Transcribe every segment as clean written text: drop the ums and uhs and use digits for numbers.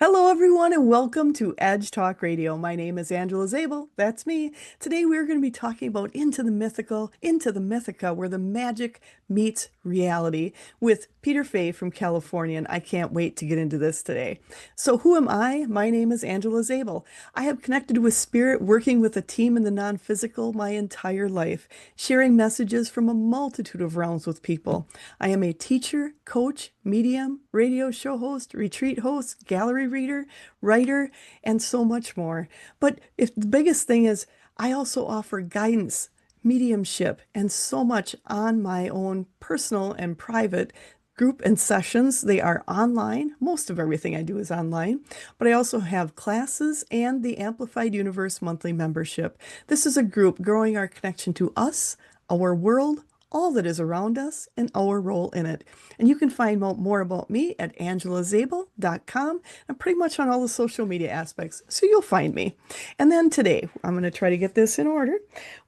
Hello, everyone, and welcome to Edge Talk Radio. My name is Angela Zabel. That's me. Today, we're going to be talking about Into the Mythical, Into the Mythica, where the magic meets reality with Peter Fay from California. And I can't wait to get into this today. So, who am I? My name is Angela Zabel. I have connected with spirit, working with a team in the non physical my entire life, sharing messages from a multitude of realms with people. I am a teacher, coach, medium, radio show host, retreat host, gallery reader, writer, and so much more. But if the biggest thing is, I also offer guidance, mediumship, and so much on my own personal and private group and sessions. They are online. Most of everything I do is online, but I also have classes and the Amplified Universe monthly membership. This is a group growing our connection to us, our world, all that is around us, and our role in it. And you can find out more about me at angelazabel.com. I'm pretty much on all the social media aspects, so you'll find me. And then today, I'm going to try to get this in order.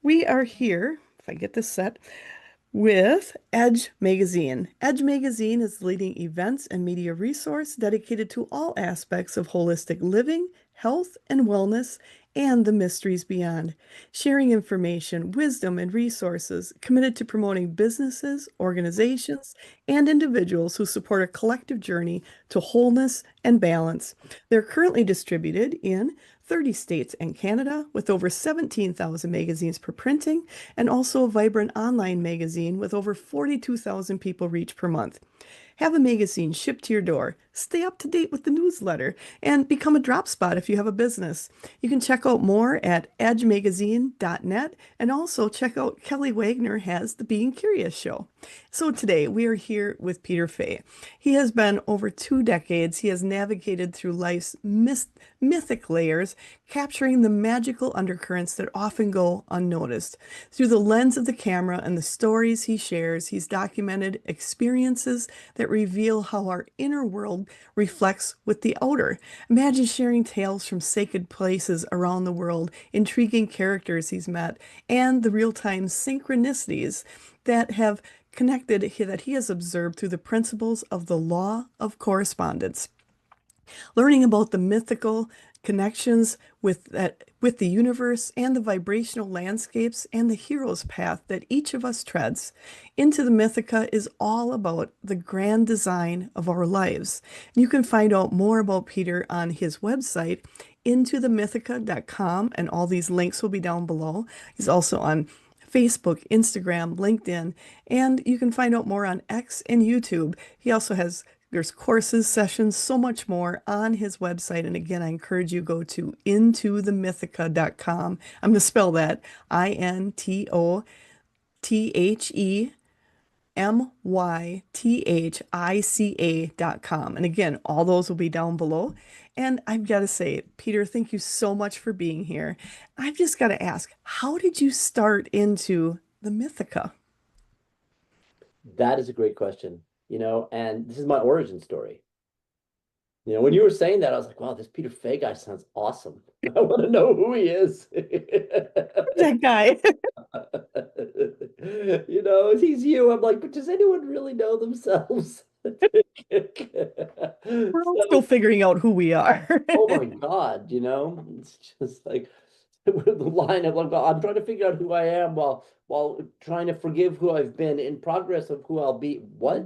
We are here, if I get this set, with Edge Magazine. Edge Magazine is the leading events and media resource dedicated to all aspects of holistic living, health, and wellness, and the mysteries beyond, sharing information, wisdom, and resources committed to promoting businesses, organizations, and individuals who support a collective journey to wholeness and balance. They're currently distributed in 30 states and Canada with over 17,000 magazines per printing, and also a vibrant online magazine with over 42,000 people reached per month. Have a magazine shipped to your door. Stay up to date with the newsletter and become a drop spot if you have a business. You can check out more at edgemagazine.net, and also check out Kelly Wagner has the Being Curious show. So today we are here with Peter Fay. He has been over 2 decades. He has navigated through life's mythic layers, capturing the magical undercurrents that often go unnoticed. Through the lens of the camera and the stories he shares, he's documented experiences that reveal how our inner world reflects with the outer. Imagine sharing tales from sacred places around the world, intriguing characters he's met, and the real-time synchronicities that have connected that he has observed through the principles of the Law of Correspondence. Learning about the mythical connections with the universe and the vibrational landscapes and the hero's path that each of us treads. Into the Mythica is all about the grand design of our lives. You can find out more about Peter on his website, intothemythica.com, and all these links will be down below. He's also on Facebook, Instagram, LinkedIn, and you can find out more on X and YouTube. He also has there's courses, sessions, so much more on his website. And again, I encourage you to go to intothemythica.com. I'm going to spell that INTOTHEMYTHICA.com. And again, all those will be down below. And I've got to say, Peter, thank you so much for being here. I've just got to ask, how did you start into the Mythica? That is a great question, and this is my origin story. When you were saying that, I was like, wow, this Peter Fay guy sounds awesome. I want to know who he is. That guy. He's you. I'm like, but does anyone really know themselves? We're all still So, figuring out who we are. oh my God, it's just like the line of like, I'm trying to figure out who I am while trying to forgive who I've been in progress of who I'll be. What?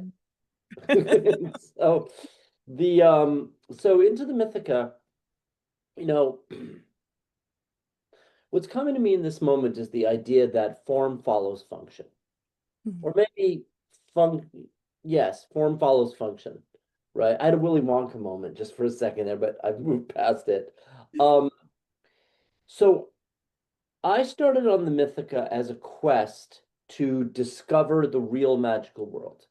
So so into the Mythica, you know, what's coming to me in this moment is the idea that form follows function. Or maybe fun yes, form follows function. Right. I had a Willy Wonka moment just for a second there, but I've moved past it. Um, so I started on the Mythica as a quest to discover the real magical world.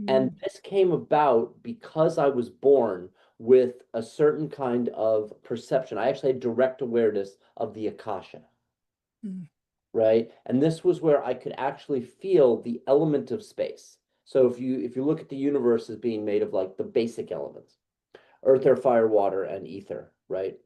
And this came about because I was born with a certain kind of perception. I actually had direct awareness of the Akasha, right? And this was where I could actually feel the element of space. So if you look at the universe as being made of like the basic elements, earth, air, fire, water, and ether, right?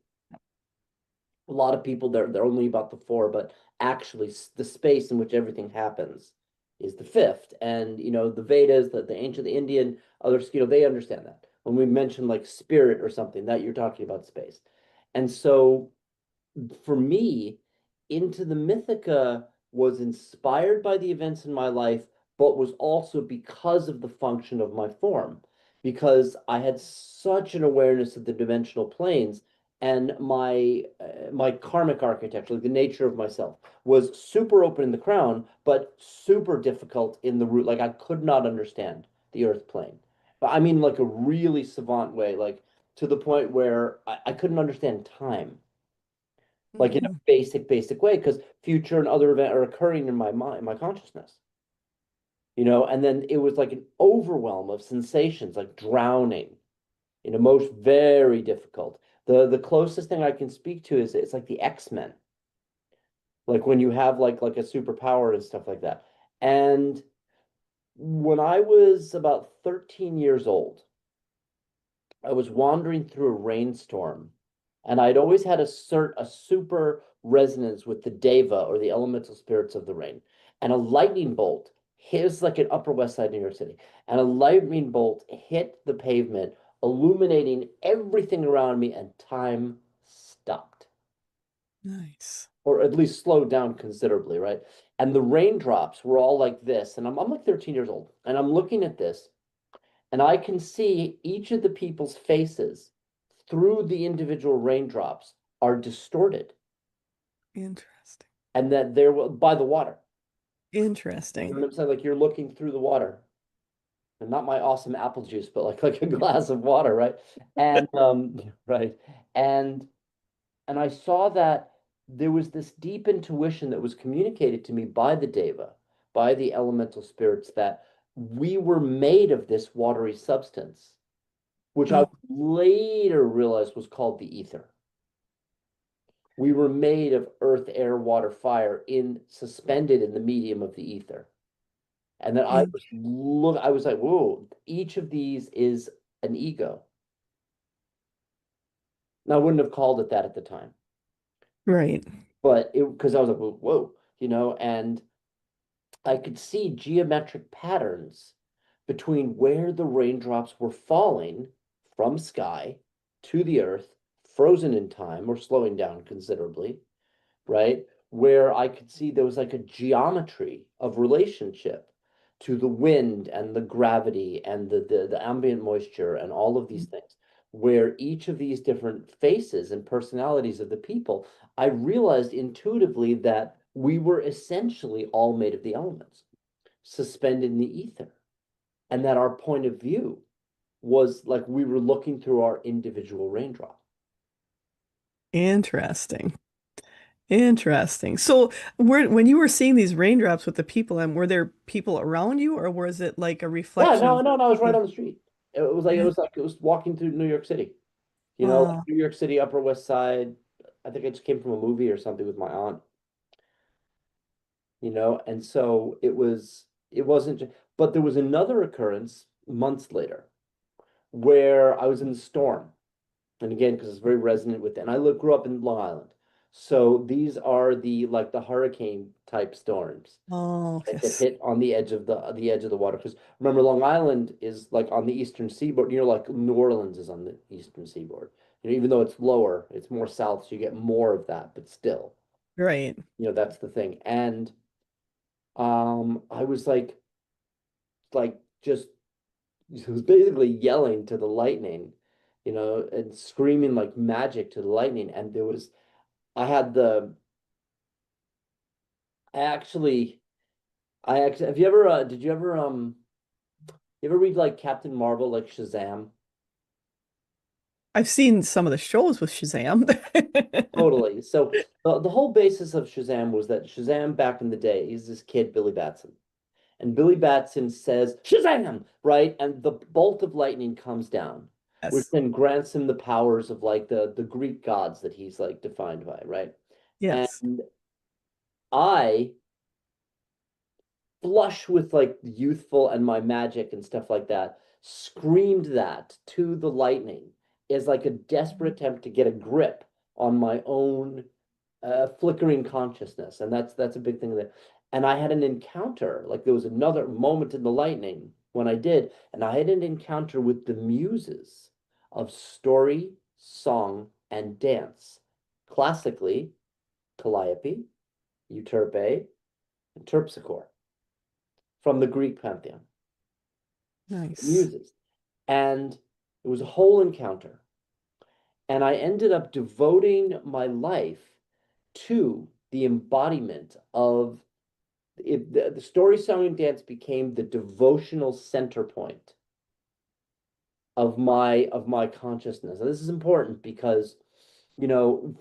A lot of people they're only about the four, but actually the space in which everything happens is the fifth. And the Vedas, the ancient Indian, others, they understand that. when we mention like spirit or something, that you're talking about space. And so for me, Into the Mythica was inspired by the events in my life, but was also because of the function of my form, because I had such an awareness of the dimensional planes and my karmic architecture, like the nature of myself, was super open in the crown, but super difficult in the root. Like I could not understand the earth plane. But I mean like a really savant way, like to the point where I couldn't understand time like in a Mm, basic way, because future and other event are occurring in my mind, my consciousness, and then it was like an overwhelm of sensations, like drowning in emotion, very difficult. The closest thing I can speak to is it's like the X-Men, like when you have like a superpower and stuff like that. And when I was about 13 years old, I was wandering through a rainstorm, and I'd always had a super resonance with the deva or the elemental spirits of the rain. And a lightning bolt hits like an Upper West Side New York City, and a lightning bolt hit the pavement, illuminating everything around me, and time stopped, nice. or at least slowed down considerably, right? And the raindrops were all like this, and I'm like 13 years old, and I'm looking at this, and I can see each of the people's faces through the individual raindrops are distorted Interesting. and that they're by the water. You know Interesting. what I'm saying? Like you're looking through the water. And not my awesome apple juice, but like a glass of water, right? And right. And and I saw that there was this deep intuition that was communicated to me by the deva, by the elemental spirits, that we were made of this watery substance, which I Oh, later realized was called the ether. We were made of earth, air, water, fire in suspended in the medium of the ether. And then in, I was like, whoa, each of these is an ego. Now I wouldn't have called it that at the time, right. but it because I was like, whoa, and I could see geometric patterns between where the raindrops were falling from sky to the earth, frozen in time or slowing down considerably, right? Where I could see there was like a geometry of relationship to the wind and the gravity and the ambient moisture and all of these things, where each of these different faces and personalities of the people, I realized intuitively that we were essentially all made of the elements, suspended in the ether, and that our point of view was like we were looking through our individual raindrop. Interesting. Interesting. So, when you were seeing these raindrops with the people, and were there people around you, or was it like a Yeah, reflection no, of no, no, I was right the? on the street. It was walking through New York City. Like Oh, New York City, Upper West Side. I think I just came from a movie or something with my aunt, and so it wasn't, but there was another occurrence months later where I was in the storm. And again, because it's very resonant with it. And grew up in Long Island. So these are the hurricane type storms oh, that yes. hit on the edge of the water. Because remember, Long Island is like on the eastern seaboard. Like New Orleans is on the eastern seaboard. Even though it's lower, it's more south, so you get more of that. But still, Right. that's the thing. And I was like just it was basically yelling to the lightning, and screaming like magic to the lightning. And I had the I actually have you ever did you ever read like Captain Marvel, like Shazam? I've seen some of the shows with Shazam. Totally. So the whole basis of Shazam was that Shazam back in the day, he's this kid, Billy Batson. And Billy Batson says, Shazam! Right? And the bolt of lightning comes down, which Yes. then grants him the powers of like the Greek gods that he's like defined by, right? Yes. And I, flush with like youthful and my magic and stuff like that, screamed that to the lightning as like a desperate attempt to get a grip on my own flickering consciousness. And that's a big thing there. And I had an encounter, like there was another moment in the lightning when I did, and I had an encounter with the muses of story, song, and dance. Classically, Calliope, Euterpe, and Terpsichore from the Greek pantheon, Nice. muses. And it was a whole encounter. And I ended up devoting my life to the embodiment of it. The story, song, and dance became the devotional center point of my consciousness. And this is important because,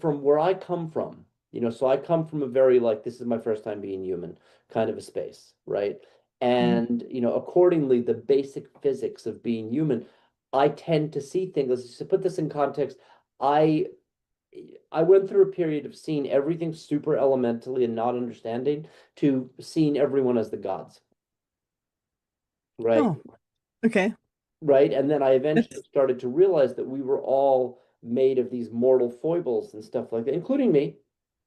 from where I come from, so I come from a very like this is my first time being human kind of a space, right? Mhm. And accordingly, the basic physics of being human, I tend to see things. To put this in context, I I went through a period of seeing everything super elementally and not understanding to seeing everyone as the gods, right? Oh, okay. Right. And then I eventually That's, started to realize that we were all made of these mortal foibles and stuff like that, including me,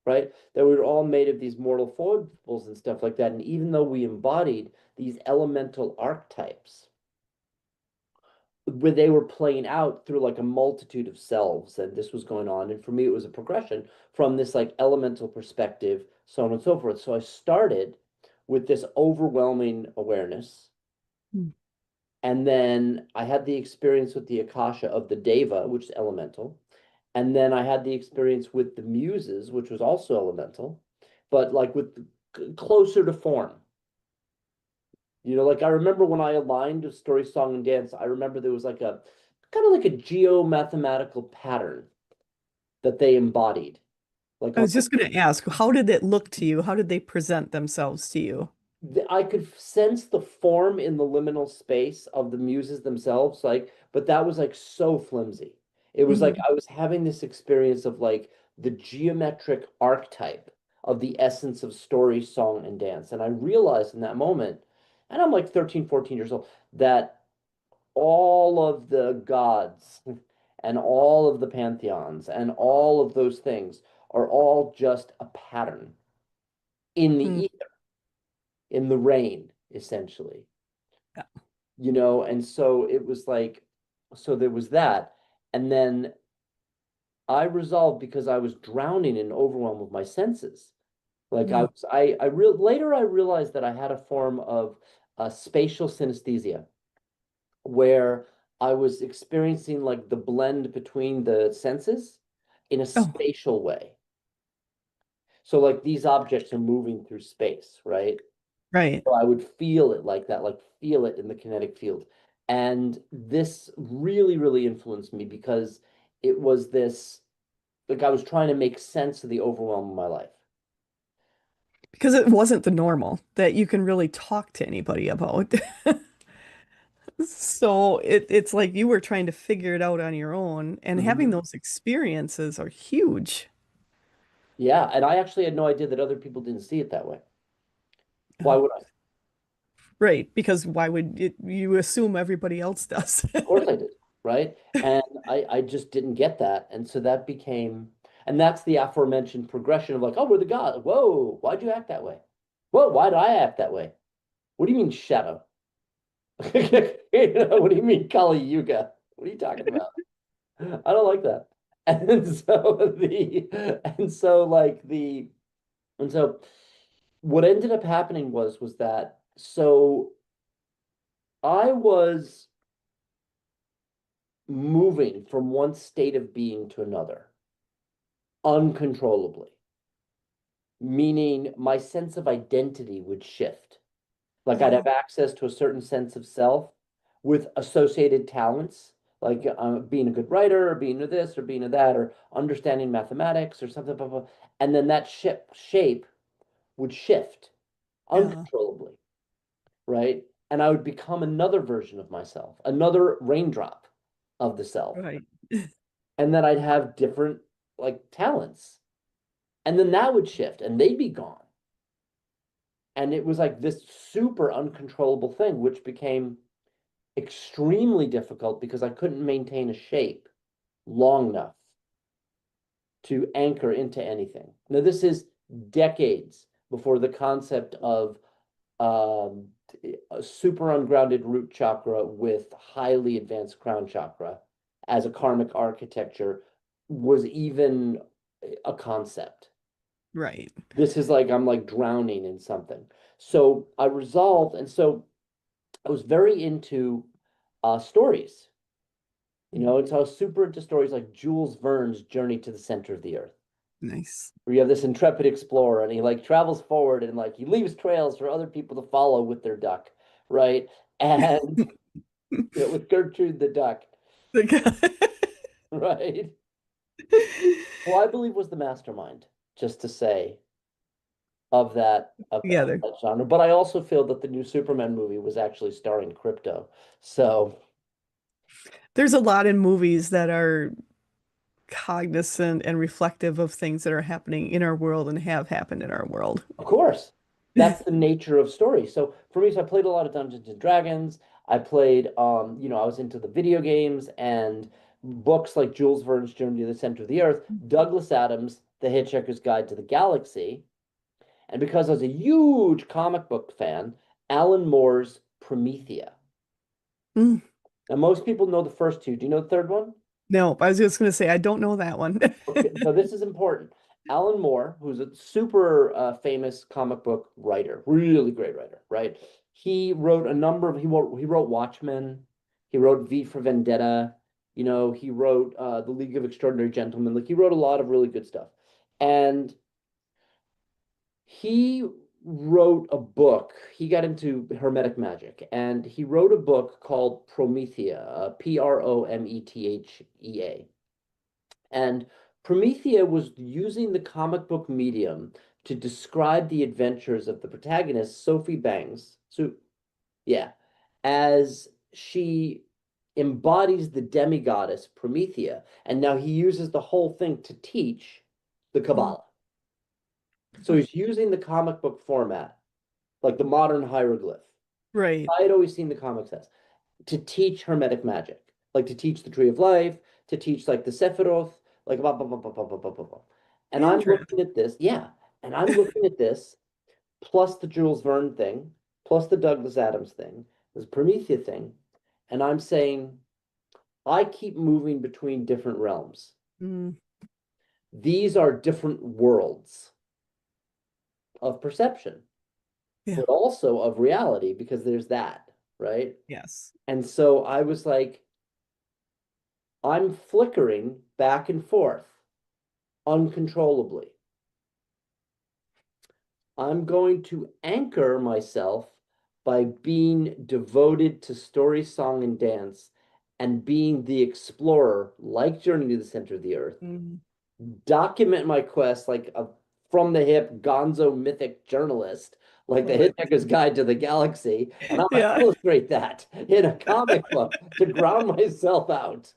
right? That we were all made of these mortal foibles and stuff like that. And even though we embodied these elemental archetypes, where they were playing out through like a multitude of selves, and this was going on. And for me, it was a progression from this like elemental perspective, so on and so forth. So I started with this overwhelming awareness. mm, And then I had the experience with the Akasha of the Deva, which is elemental. And then I had the experience with the Muses, which was also elemental, but like with closer to form. Like I remember when I aligned with story, song, and dance, I remember there was like a kind of like a geomathematical pattern that they embodied. Like I was just going to ask, how did it look to you? How did they present themselves to you? I could sense the form in the liminal space of the muses themselves, but that was like so flimsy. It was like Mhm. I was having this experience of like the geometric archetype of the essence of story, song, and dance. And I realized in that moment, and I'm like 13, 14 years old, that all of the gods and all of the pantheons and all of those things are all just a pattern in the Mm, ether, in the rain, essentially. yeah. And so it was like, so there was that. And then I resolved because I was drowning in overwhelm of my senses. Like I Mm. was, I real later I realized that I had a form of spatial synesthesia where I was experiencing like the blend between the senses in a Oh, spatial way. So like these objects are moving through space, right? right. So I would feel it like that, like feel it in the kinetic field. And this really, really influenced me because it was this, like I was trying to make sense of the overwhelm of my life. Because it wasn't the normal that you can really talk to anybody about. So it's like you were trying to figure it out on your own, and having Mhm. those experiences are huge. Yeah, and I actually had no idea that other people didn't see it that way. Why Oh, would I? right, because why would you assume everybody else does? Of course I did, right? And I just didn't get that. And so that became, and that's the aforementioned progression of like, oh, we're the God. Whoa, why'd you act that way? Whoa, why did I act that way? What do you mean shadow? What do you mean Kali Yuga? What are you talking about? I don't like that. And so and so like the and so what ended up happening was that so I was moving from one state of being to another uncontrollably, meaning my sense of identity would shift. Like I'd have Oh, access to a certain sense of self with associated talents, like being a good writer, or being a this, or being a that, or understanding mathematics, or something, blah, blah. And then that shape would shift yeah, uncontrollably, right? And I would become another version of myself, another raindrop of the self. right. And then I'd have different like talents. And then that would shift and they'd be gone. And it was like this super uncontrollable thing, which became extremely difficult because I couldn't maintain a shape long enough to anchor into anything. Now, this is decades before the concept of a super ungrounded root chakra with highly advanced crown chakra as a karmic architecture was even a concept. Right. This is like I'm like drowning in something. So I resolved, and so I was very into stories, and so I was super into stories like Jules Verne's Journey to the Center of the Earth, Nice. where you have this intrepid explorer and he like travels forward and like he leaves trails for other people to follow with their duck, right? And with Gertrude the duck, The guy. right? Who I believe was the mastermind, just to say, of Together. that genre. But I also feel that the new Superman movie was actually starring crypto. So There's a lot in movies that are cognizant and reflective of things that are happening in our world and have happened in our world. of course, that's the nature of stories. So for me, so I played a lot of Dungeons and Dragons. I played, I was into the video games and books like Jules Verne's Journey to the Center of the Earth, Douglas Adams' The Hitchhiker's Guide to the Galaxy, and because I was a huge comic book fan, Alan Moore's Promethea. Mm. Now, most people know the first two. Do you know the third one? No, I was just going to say I don't know that one. Okay, so this is important. Alan Moore, who's a super famous comic book writer, really great writer, right? He wrote Watchmen, he wrote V for Vendetta, he wrote The League of Extraordinary Gentlemen. Like he wrote a lot of really good stuff. And he wrote a book. He got into Hermetic magic, and he wrote a book called Promethea, Promethea. And Promethea was using the comic book medium to describe the adventures of the protagonist, Sophie Bangs. So, yeah, as she embodies the demigoddess Promethea. And now he uses the whole thing to teach the Mm. Kabbalah. So he's using the comic book format, like the modern hieroglyph. Right. I had always seen the comics as to teach Hermetic magic, like to teach the Tree of Life, to teach like the Sephiroth, like blah, blah, blah, blah, blah, blah, blah, blah, blah. And I'm looking Interesting. at this, yeah, and I'm looking at this, plus the Jules Verne thing, plus the Douglas Adams thing, this Promethea thing, and I'm saying, I keep moving between different realms. Mm. These are different worlds of perception, Yeah. but also of reality, because there's that, right? Yes. And so I was like, I'm flickering back and forth uncontrollably. I'm going to anchor myself by being devoted to story, song, and dance and being the explorer, like Journey to the Center of the Earth, Mm. document my quest like a from the hip gonzo mythic journalist, like the Love it. Hitchhiker's Guide to the Galaxy, and I'm gonna Yeah. illustrate that in a comic book to ground myself out.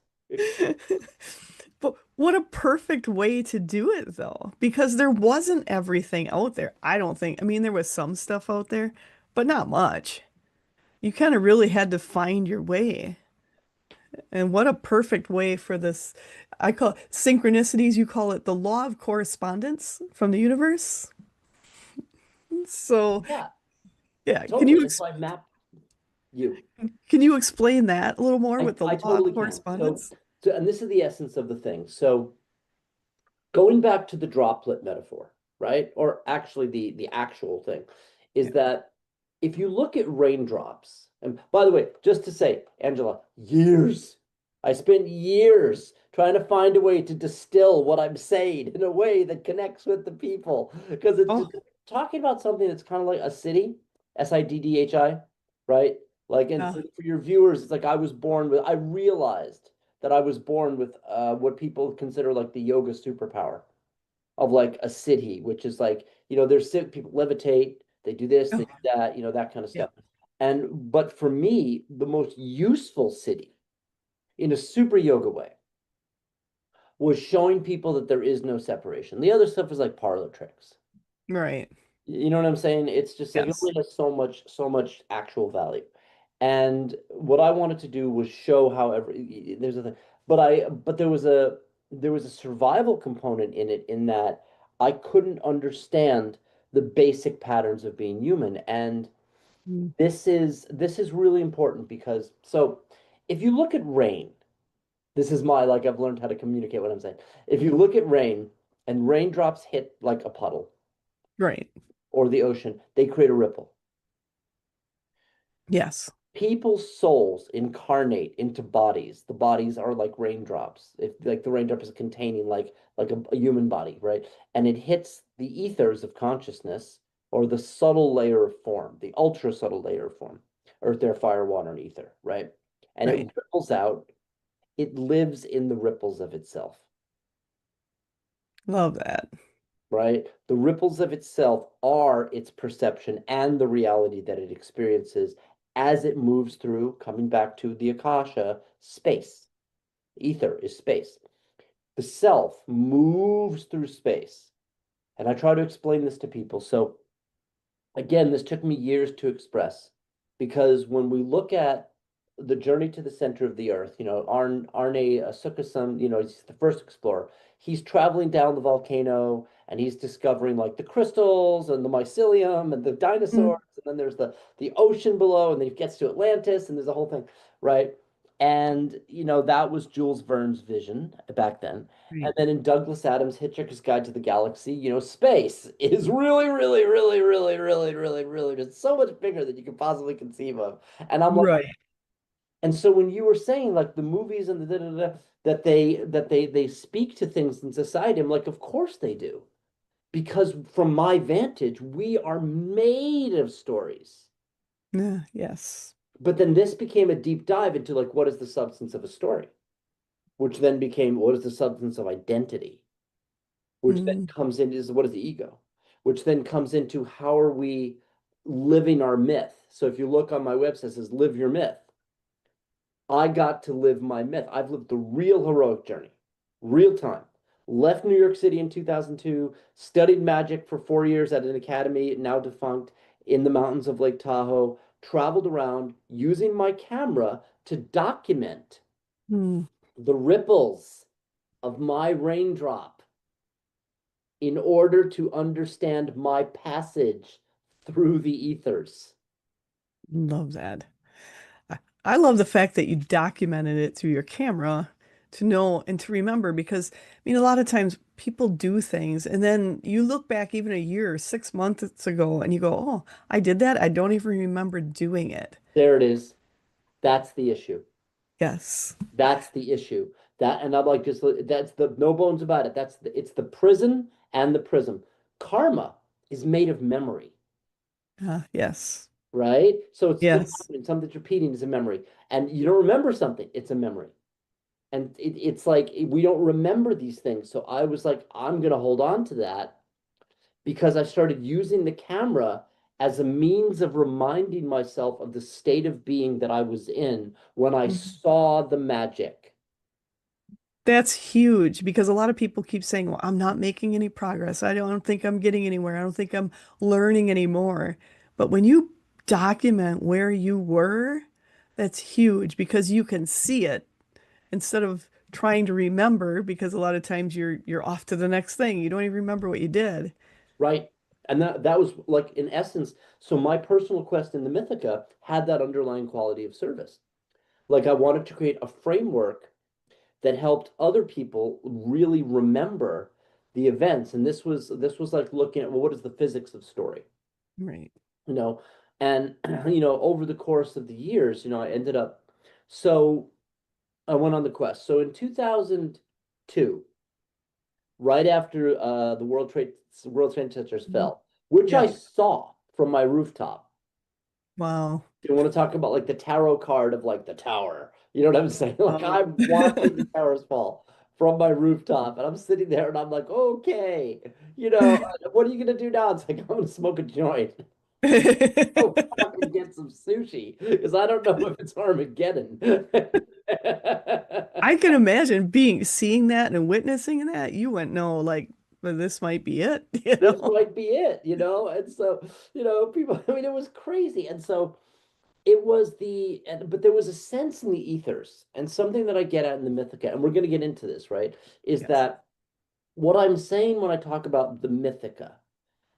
But what a perfect way to do it, though, because there wasn't everything out there. I don't think. I mean, there was some stuff out there, but not much. You kind of really had to find your way. And what a perfect way for this. I call it synchronicities. You call it the law of correspondence from the universe. So, Yeah, yeah, totally. And so I mapped you. can you explain that a little more I, with the I law of totally can. So, correspondence? so, and this is the essence of the thing. So, going back to the droplet metaphor, right? Or actually the actual thing is Yeah. that if you look at raindrops, and by the way, just to say, Angela, I spent years trying to find a way to distill what I'm saying in a way that connects with the people. Because it's Oh, talking about something that's kind of like a city, SIDDHI, right? Like, and yeah. for your viewers, it's like I realized that I was born with what people consider like the yoga superpower of like a city, which is like, there's people levitate, they do this, they Oh, do that, that kind of yeah. stuff. But for me, the most useful city in a super yoga way was showing people that there is no separation. The other stuff is like parlor tricks. Right. You know what I'm saying? It's just like it Yes. only has so much actual value. And what I wanted to do was show how there's a thing, but there was a survival component in it in that I couldn't understand the basic patterns of being human. And Mm. This is really important because so if you look at rain, this is my like I've learned how to communicate what I'm saying. If you look at rain and raindrops hit like a puddle Right. or the ocean, they create a ripple. Yes. People's souls incarnate into bodies. The bodies are like raindrops. If like the raindrop is containing like a human body, right? And it hits the ethers of consciousness or the subtle layer of form, the ultra subtle layer of form, earth, air, fire, water, and ether, right? And it Right. ripples out. It lives in the ripples of itself, Love that. right? The ripples of itself are its perception and the reality that it experiences as it moves through, coming back to the Akasha, space. Ether is space. The self moves through space. And I try to explain this to people. So, again, this took me years to express because when we look at the journey to the center of the earth, Arne Sukasum, he's the first explorer. He's traveling down the volcano and he's discovering like the crystals and the mycelium and the Mm. dinosaurs, and then there's the ocean below, and then he gets to Atlantis, and there's a whole thing, right? And that was Jules Verne's vision back then. And Right. then in Douglas Adams' Hitchhiker's Guide to the Galaxy, space is really, really, really, really, really, really, really just so much bigger than you could possibly conceive of. And I'm like, Right. and so when you were saying like the movies and the da, da, da, that they speak to things in society, I'm like, of course they do. Because from my vantage, we are made of stories. Yeah. Yes. But then this became a deep dive into like what is the substance of a story, which then became what is the substance of identity, which then Mm. comes into is what is the ego, which then comes into how are we living our myth. So if you look on my website, it says live your myth. I got to live my myth. I've lived the real heroic journey, real time. Left New York City in 2002, studied magic for 4 years at an academy, now defunct, in the mountains of Lake Tahoe, traveled around using my camera to document Mm. the ripples of my raindrop in order to understand my passage through the ethers. Love that. I love the fact that you documented it through your camera to know and to remember because a lot of times people do things and then you look back even a year or 6 months ago and you go, oh, I did that. I don't even remember doing it. There it is. That's the issue. Yes. That's the issue. That and I'm like, just that's the no bones about it. It's the prison and the prism. Karma is made of memory, Yes. right? So it's still Yes. happening. Something that's repeating is a memory. And you don't remember something, it's a memory. And it's like we don't remember these things. So I was like, I'm gonna hold on to that because I started using the camera as a means of reminding myself of the state of being that I was in when I Mhm. saw the magic. That's huge because a lot of people keep saying, well, I'm not making any progress. I don't think I'm getting anywhere. I don't think I'm learning anymore. But when you document where you were, that's huge because you can see it instead of trying to remember because a lot of times you're off to the next thing. You don't even remember what you did. Right. And that was like in essence, so my personal quest in the Mythica had that underlying quality of service. Like I wanted to create a framework that helped other people really remember the events. And this was like looking at, well, what is the physics of story? Right. You know, and over the course of the years, I ended up so I went on the quest. So in 2002, right after the World Trade Centers Mhm. fell, which I Yep. saw from my rooftop. Wow. You want to talk about like the tarot card of like the tower? You know what I'm saying? Like Wow. I'm watching the towers fall from my rooftop, and I'm sitting there, and I'm like, okay, what are you gonna do now? It's like I'm gonna smoke a joint. Go fucking get some sushi because I don't know if it's Armageddon. I can imagine seeing that and witnessing that. You went, no, like, well, this might be it, you This know? might be it. And so, people, I mean, it was crazy. And so it was but there was a sense in the ethers and something that I get at in the Mythica, and we're going to get into this, right? Is Yes. that what I'm saying when I talk about the Mythica?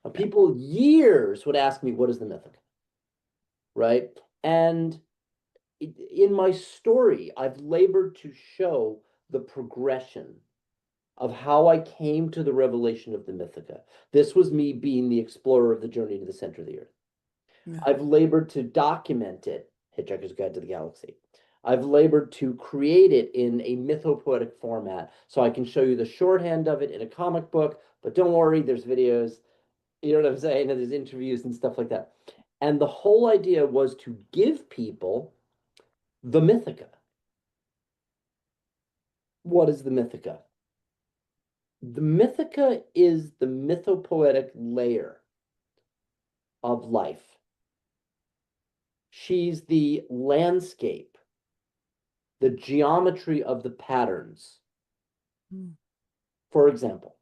Yeah. People years would ask me, what is the Mythica? right? And in my story, I've labored to show the progression of how I came to the revelation of the Mythica. This was me being the explorer of the journey to the center of the earth. Yeah. I've labored to document it, Hitchhiker's Guide to the Galaxy. I've labored to create it in a mythopoetic format so I can show you the shorthand of it in a comic book, but don't worry, there's videos, you know what I'm saying? And there's interviews and stuff like that. And the whole idea was to give people the Mythica. What is the Mythica? The Mythica is the mythopoetic layer of life. She's the landscape, the geometry of the patterns. Mm. For example,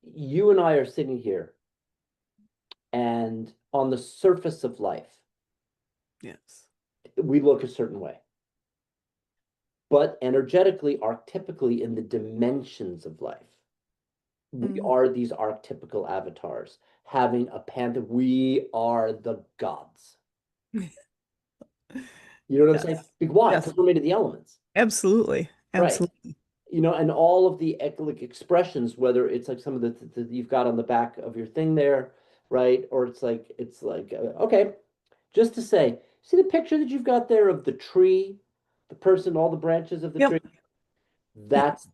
you and I are sitting here, and on the surface of life, Yes. we look a certain way. But energetically, archetypically, in the dimensions of life, we Mm. are these archetypical avatars, having a panther. We are the gods. You know what I'm saying? Yes. Why? Yes. Because we're made of the elements, Absolutely. right? Absolutely. And all of the like expressions, whether it's like some of the you've got on the back of your thing there, right? Or it's like okay, just to say, see the picture that you've got there of the tree, the person, all the branches of the tree. Yep. Yep.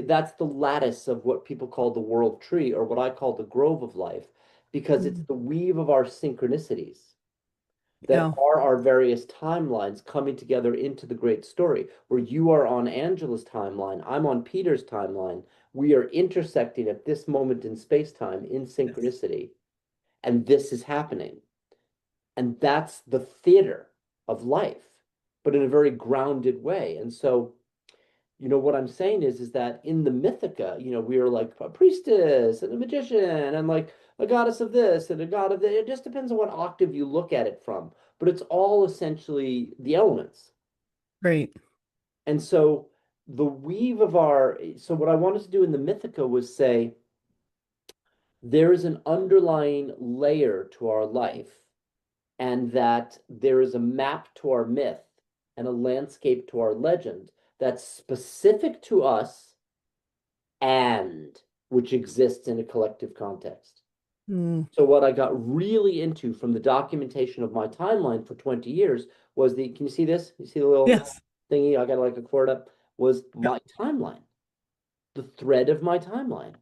That's the lattice of what people call the world tree, or what I call the grove of life, because it's Mm. the weave of our synchronicities that Yeah. are our various timelines coming together into the great story, where you are on Angela's timeline, I'm on Peter's timeline. We are intersecting at this moment in space-time in Yes. synchronicity, and this is happening. And that's the theater of life, but in a very grounded way. And so, what I'm saying is that in the Mythica, we are like a priestess and a magician and like a goddess of this and a god of that. It just depends on what octave you look at it from, but it's all essentially the elements. Great. And so so what I wanted to do in the Mythica was say there is an underlying layer to our life, and that there is a map to our myth and a landscape to our legend that's specific to us and which exists in a collective context. Mm. So what I got really into from the documentation of my timeline for 20 years was can you see this? You see the little Yes. thingy? I got like a cord up, was Yep. my timeline, the thread of my timeline.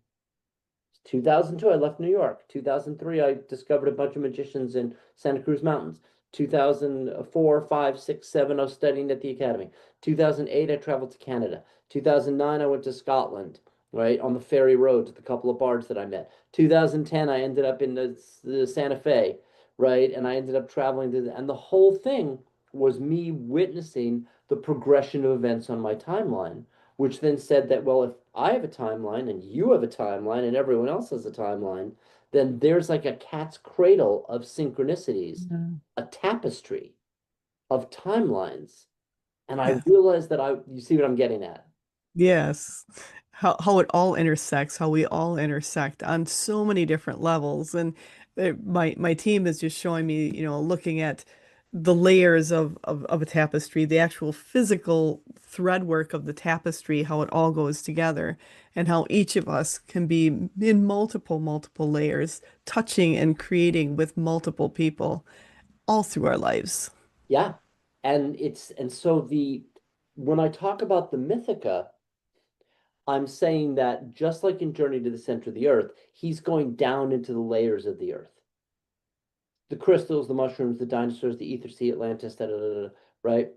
2002, I left New York. 2003, I discovered a bunch of magicians in Santa Cruz Mountains. 2004, 5, 6, 7, I was studying at the academy. 2008, I traveled to Canada. 2009, I went to Scotland, right, on the ferry road with a couple of bards that I met. 2010, I ended up in the Santa Fe, right, and I ended up traveling and the whole thing was me witnessing the progression of events on my timeline, which then said that, well, if I have a timeline and you have a timeline and everyone else has a timeline, then there's like a cat's cradle of synchronicities, Mm. a tapestry of timelines. And I Yes. realized you see what I'm getting at? Yes. How it all intersects, how we all intersect on so many different levels. And my team is just showing me, looking at the layers of a tapestry, the actual physical thread work of the tapestry, how it all goes together, and how each of us can be in multiple layers, touching and creating with multiple people all through our lives. Yeah. And so when I talk about the Mythica, I'm saying that just like in Journey to the Center of the Earth, he's going down into the layers of the earth. The crystals, the mushrooms, the dinosaurs, the ether sea, Atlantis, da, da, da, da, right?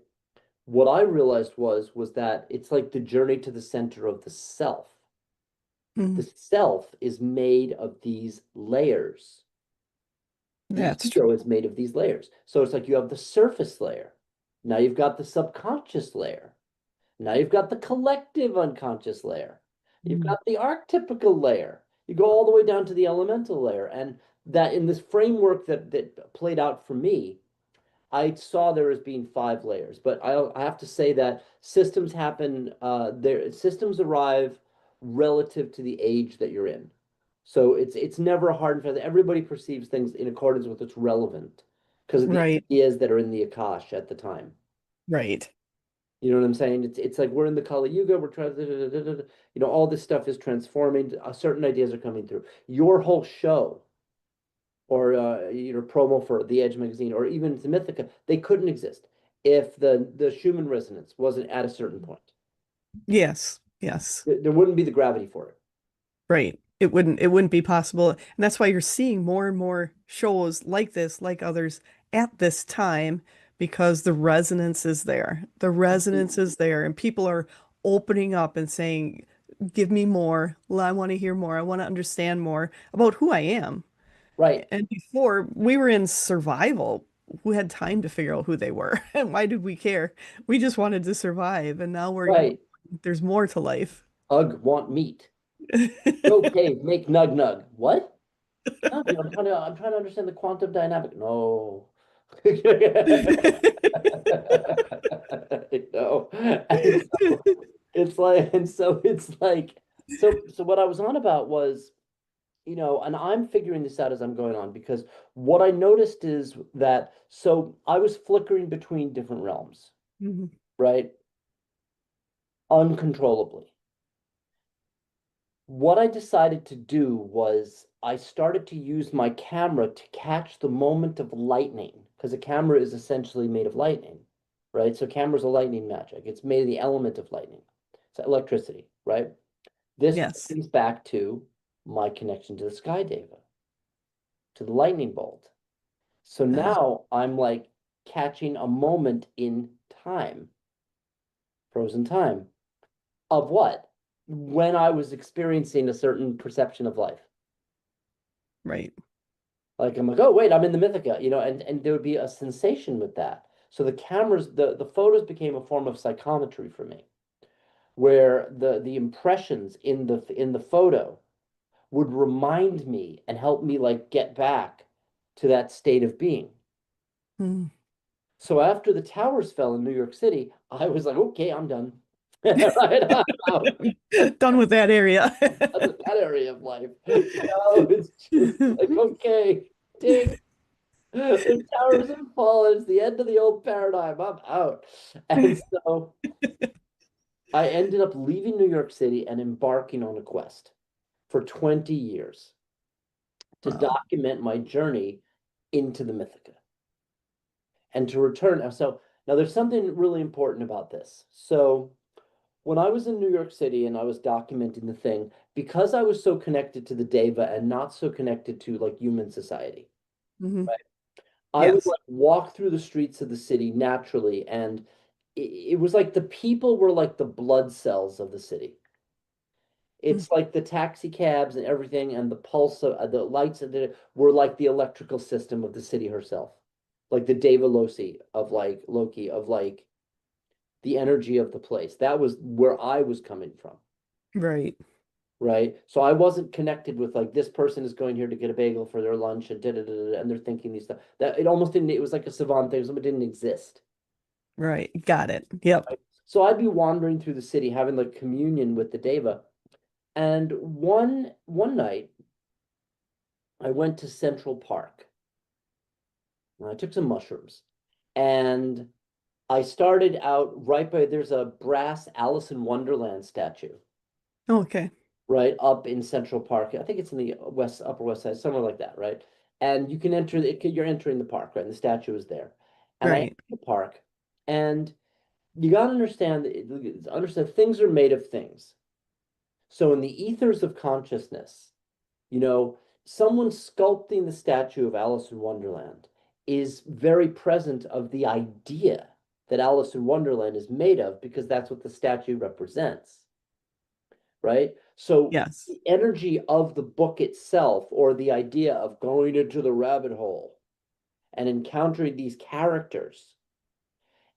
What I realized was that it's like the journey to the center of the self. The Mhm. self is made of these layers. The That's ego true. is made of these layers. So it's like you have the surface layer. Now you've got the subconscious layer. Now you've got the collective unconscious layer. You've Mm. got the archetypical layer. You go all the way down to the elemental layer. And that in this framework that played out for me, I saw there as being 5 layers, but I have to say that systems arrive relative to the age that you're in. So it's never a hard and fast. Everybody perceives things in accordance with what's relevant because of the Right. ideas that are in the Akash at the time. Right. You know what I'm saying? It's like we're in the Kali Yuga, we're trying you know, all this stuff is transforming, certain ideas are coming through. Your whole show or your promo for the Edge magazine or even the Mythica, they couldn't exist if the Schumann resonance wasn't at a certain point. Yes. Yes. There wouldn't be the gravity for it. Right. It wouldn't be possible. And that's why you're seeing more and more shows like this, like others at this time, because the resonance is there. The resonance is there, and people are opening up and saying, "Give me more. I want to hear more. I want to understand more about who I am." Right, And before we were in survival, who had time to figure out who they were? And why did we care? We just wanted to survive. And now right. there's more to life. Ugh, want meat. Go cave, make nug nug. What? No, dude, I'm trying to understand the quantum dynamic. No. You know, and so so what I was on about was, you know, and I'm figuring this out as I'm going on because what I noticed is that so I was flickering between different realms, Mhm. right? Uncontrollably. What I decided to do was I started to use my camera to catch the moment of lightning because a camera is essentially made of lightning, right? So camera's a lightning magic. It's made of the element of lightning. So electricity, right? This Yes. brings back to my connection to the sky deva, to the lightning bolt. So Uh, now I'm like catching a moment in time, frozen time, of what? When I was experiencing a certain perception of life. right. Like I'm like, oh wait, I'm in the Mythica, you know, and there would be a sensation with that. So the cameras, the photos became a form of psychometry for me, where the impressions in the photo would remind me and help me like get back to that state of being. Mm. So after the towers fell in New York City, I was like, okay, I'm done. Right, I'm out. Done with that area. That's that area of life. You know, it's just like, okay, ding. The towers have fallen. It's the end of the old paradigm. I'm out. And so I ended up leaving New York City and embarking on a quest for 20 years to Wow. document my journey into the Mythica and to return. So now there's something really important about this. So when I was in New York City and I was documenting the thing, because I was so connected to the Deva and not so connected to like human society, Hmm. I would Yes. like walk through the streets of the city naturally, and it was like the people were like the blood cells of the city. Mm. It's like the taxi cabs and everything, and the pulse of the lights of the were like the electrical system of the city herself, like the Deva Loki of like the energy of the place. That was where I was coming from. Right. Right. So I wasn't connected with like this person is going here to get a bagel for their lunch and and they're thinking these stuff. That it almost didn't, it was like a savant thing, something didn't exist. Right. Got it. Yep. Right. So I'd be wandering through the city having like communion with the Deva. And one night I went to Central Park and I took some mushrooms and I started out right by there's a brass Alice in Wonderland statue Okay. right up in Central Park. I think it's in the upper west side, somewhere like that, right? And you can enter it, you're entering the park, right? And the statue is there. And I enter Right. the park, and you got to understand things are made of things. So in the ethers of consciousness, you know, someone sculpting the statue of Alice in Wonderland is very present of the idea that Alice in Wonderland is made of because that's what the statue represents, right? So Yes. the energy of the book itself, or the idea of going into the rabbit hole and encountering these characters,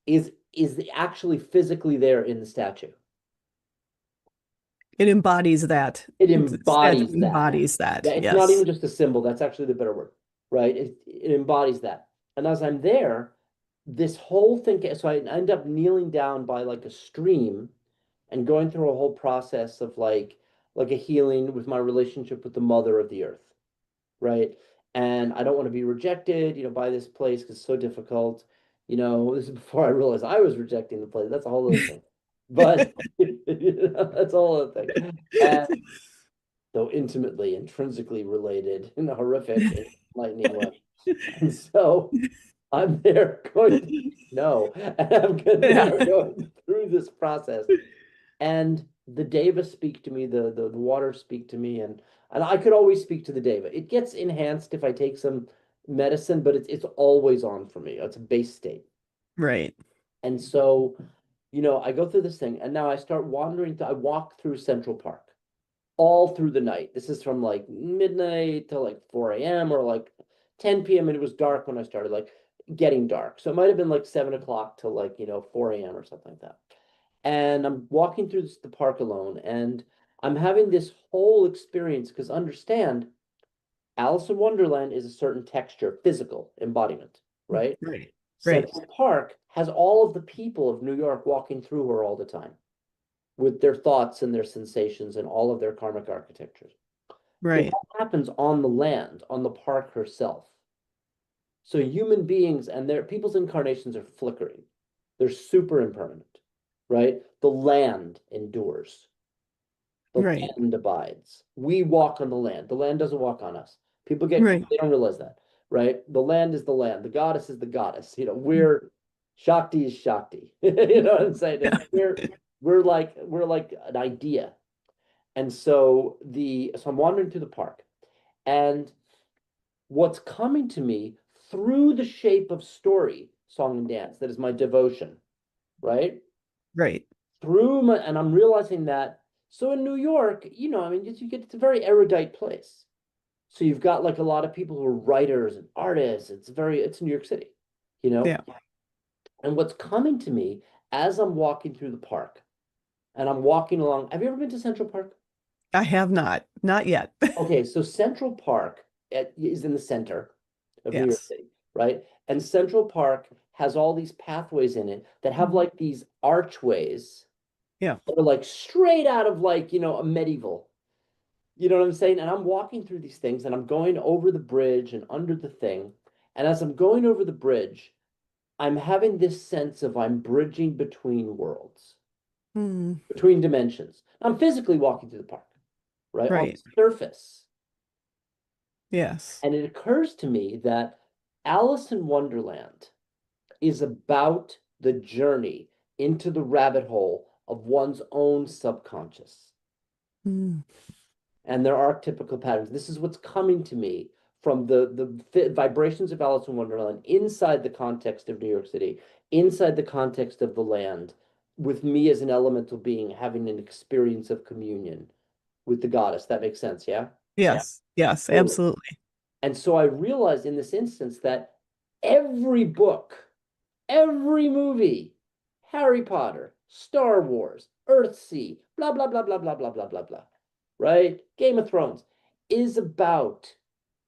is actually physically there in the statue. It embodies that. It The statue embodies that. embodies Yeah, that. it's not even Yes. just a symbol. That's actually the better word, right? It embodies that. And as I'm there, this whole thing, so I end up kneeling down by like a stream and going through a whole process of like like a healing with my relationship with the mother of the earth, right? And I don't want to be rejected, by this place because it's so difficult. This is before I realized I was rejecting the place. That's a whole other thing. But that's a whole other thing. And though intimately, intrinsically related in a horrific and enlightening way. And so I'm there going to no, and I'm Yeah. there going through this process. And the deva speak to me, the water speak to me, and I could always speak to the deva. It gets enhanced if I take some medicine, but it's always on for me. It's a base state. Right. And so, I go through this thing, and now I start wandering. I walk through Central Park all through the night. This is from like midnight to like 4 a.m. or like 10 p.m. And it was dark when I started, like getting dark. So it might have been like 7 o'clock to like, 4 a.m. or something like that. And I'm walking through the park alone and I'm having this whole experience because understand, Alice in Wonderland is a certain texture, physical embodiment, right? Right. Right. Central Park has all of the people of New York walking through her all the time with their thoughts and their sensations and all of their karmic architectures. It Right. all happens on the land, on the park herself. So human beings and their people's incarnations are flickering. They're super impermanent, right? The land endures. The Right. land abides. We walk on the land. The land doesn't walk on us. People get, Right. they don't realize that, right? The land is the land. The goddess is the goddess. We're Shakti is Shakti. You know what I'm saying? Yeah. We're like an idea. And so I'm wandering through the park, and what's coming to me through the shape of story, song and dance, that is my devotion, right? Right. And I'm realizing that. So in New York, I mean, it's a very erudite place. So you've got like a lot of people who are writers and artists. It's New York City, you know? Yeah. And what's coming to me as I'm walking through the park and I'm walking along, have you ever been to Central Park? I have not. Not yet. Okay, so Central Park is in the center of New York Yes. City, right? And Central Park has all these pathways in it that have Mhm. like these archways Yeah. that are like straight out of like, a medieval. You know what I'm saying? And I'm walking through these things and I'm going over the bridge and under the thing. And as I'm going over the bridge, I'm having this sense of I'm bridging between worlds, Mm. between dimensions. I'm physically walking through the park, right? On Right. the surface. Yes. And it occurs to me that Alice in Wonderland is about the journey into the rabbit hole of one's own subconscious Mm. and their archetypical patterns. This is what's coming to me from the vibrations of Alice in Wonderland inside the context of New York City, inside the context of the land, with me as an elemental being having an experience of communion with the goddess. That makes sense, yeah? Yes. Yes. Totally. Absolutely. And so I realized in this instance that every book, every movie, Harry Potter, Star Wars, Earthsea, blah, blah, blah, blah, blah, blah, blah, blah, blah, right? Game of Thrones is about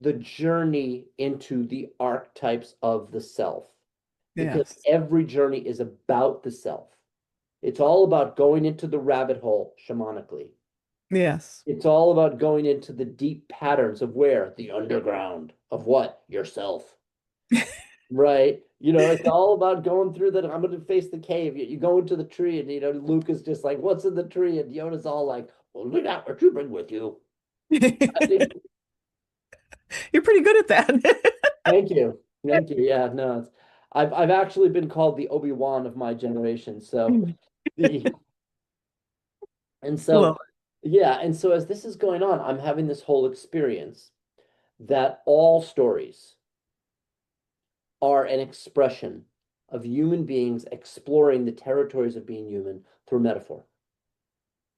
the journey into the archetypes of the self because Yes. every journey is about the self. It's all about going into the rabbit hole shamanically. Yes. It's all about going into the deep patterns of where? The underground of what? Yourself. Right. It's all about going through that. I'm going to face the cave. You go into the tree, and Luke is just like, "What's in the tree?" And Yoda's all like, "Well, look out what you bring with you." You're pretty good at that. Thank you, thank you. Yeah, no, I've actually been called the Obi-Wan of my generation. So the and Well, so yeah, and so as this is going on, I'm having this whole experience that all stories are an expression of human beings exploring the territories of being human through metaphor.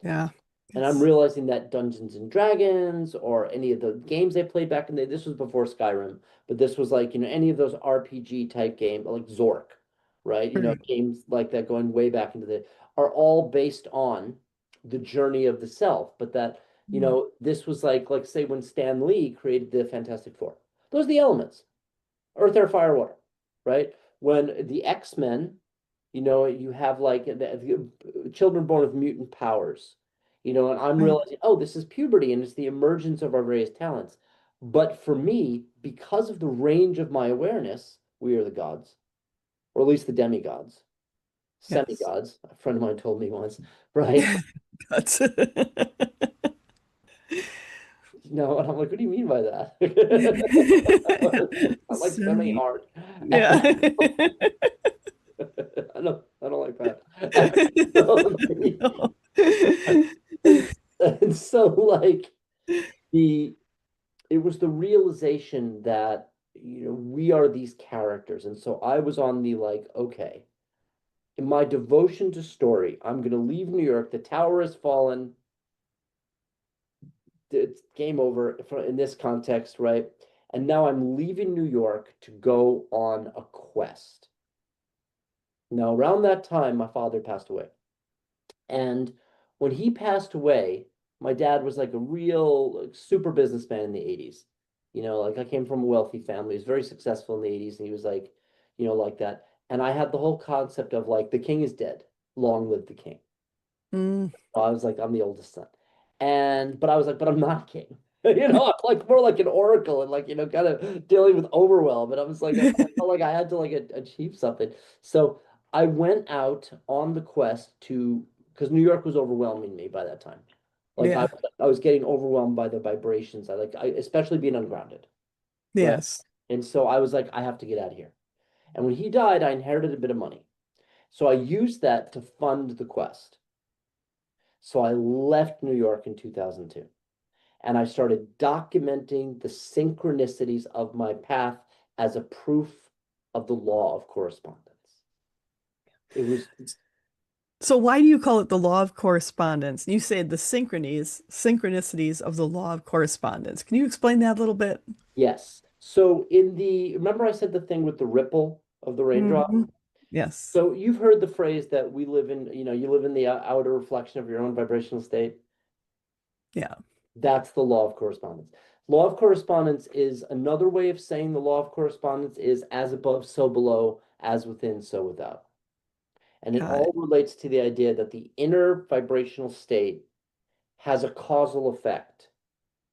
yeah. And I'm It's realizing that Dungeons and Dragons or any of the games I played back in the day, this was before Skyrim, but this was like, any of those RPG type games like Zork, right? right. Games like that going way back into are all based on the journey of the self. But that, Mm. this was like say when Stan Lee created the Fantastic Four. Those are the elements. Earth, air, fire, water, right? When the X-Men, you have like the children born with mutant powers. And I'm Right. realizing, oh, this is puberty and it's the emergence of our various talents. But for me, because of the range of my awareness, we are the gods, or at least the demigods, Yes. semi-gods. A friend of mine told me once, right? That's No, and I'm like, what do you mean by that? I'm like Semi. semi-hard. Yeah. I don't like that. So, No. and, and so like the it was the realization that we are these characters. And so I was on the like, okay, in my devotion to story, I'm gonna leave New York. The tower has fallen. It's game over in this context, right? And now I'm leaving New York to go on a quest. Now, around that time, my father passed away. And when he passed away, my dad was like a real like, super businessman in the 80s. Like I came from a wealthy family. He was very successful in the 80s, and he was like, like that. And I had the whole concept of like the king is dead. Long live the king. Mm, I was like, I'm the oldest son. But I was like, but I'm not king. I'm like more like an oracle and like, kind of dealing with overwhelm. And I was like, I felt like I had to like achieve something. So I went out on the quest because New York was overwhelming me by that time. Like I, yeah. I was getting overwhelmed by the vibrations. Especially being ungrounded, right? Yes. And so I was like, I have to get out of here. And when he died, I inherited a bit of money. So I used that to fund the quest. So I left New York in 2002 and I started documenting the synchronicities of my path as a proof of the law of correspondence. It was, So why do you call it the law of correspondence? You say the synchronicities of the law of correspondence. Can you explain that a little bit? yes. So remember I said the thing with the ripple of the raindrop? Hmm. Yes. So you've heard the phrase that we live in, you live in the outer reflection of your own vibrational state. Yeah. That's the law of correspondence. Law of correspondence is another way of saying the law of correspondence is as above, so below, as within, so without. And it Got all it. relates to the idea that the inner vibrational state has a causal effect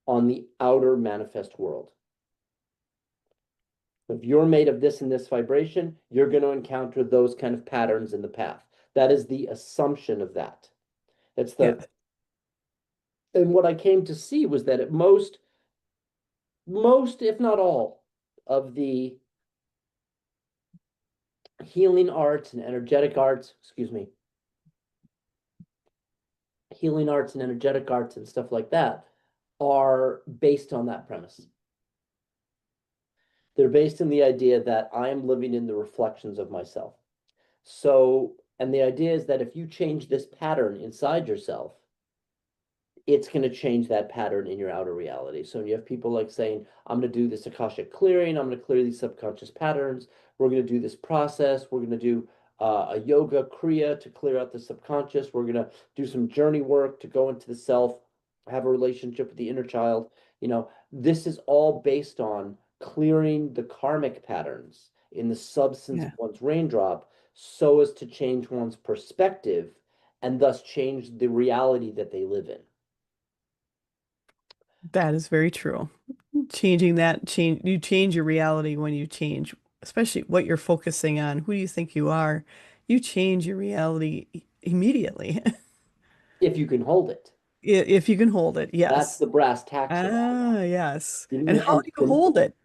on the outer manifest world. If you're made of this and this vibration, you're going to encounter those kind of patterns in the path. That is the assumption of that. That's Yeah. and what I came to see was that at most, if not all, of the healing arts and energetic arts, excuse me, healing arts and energetic arts and stuff like that are based on that premise. They're based in the idea that I am living in the reflections of myself. So, and the idea is that if you change this pattern inside yourself, it's going to change that pattern in your outer reality. So you have people like saying, I'm going to do this Akashic clearing, I'm going to clear these subconscious patterns, we're going to do this process, we're going to do a yoga kriya to clear out the subconscious, we're going to do some journey work to go into the self, have a relationship with the inner child. This is all based on clearing the karmic patterns in the substance of Yeah. one's raindrop so as to change one's perspective and thus change the reality that they live in. That is very true. Changing that change you change your reality when you change, especially what you're focusing on, who you think you are. You change your reality immediately. If you can hold it. If you can hold it. That's Yes. the brass tacks of it. Ah, yes. And You- how And do you hold it?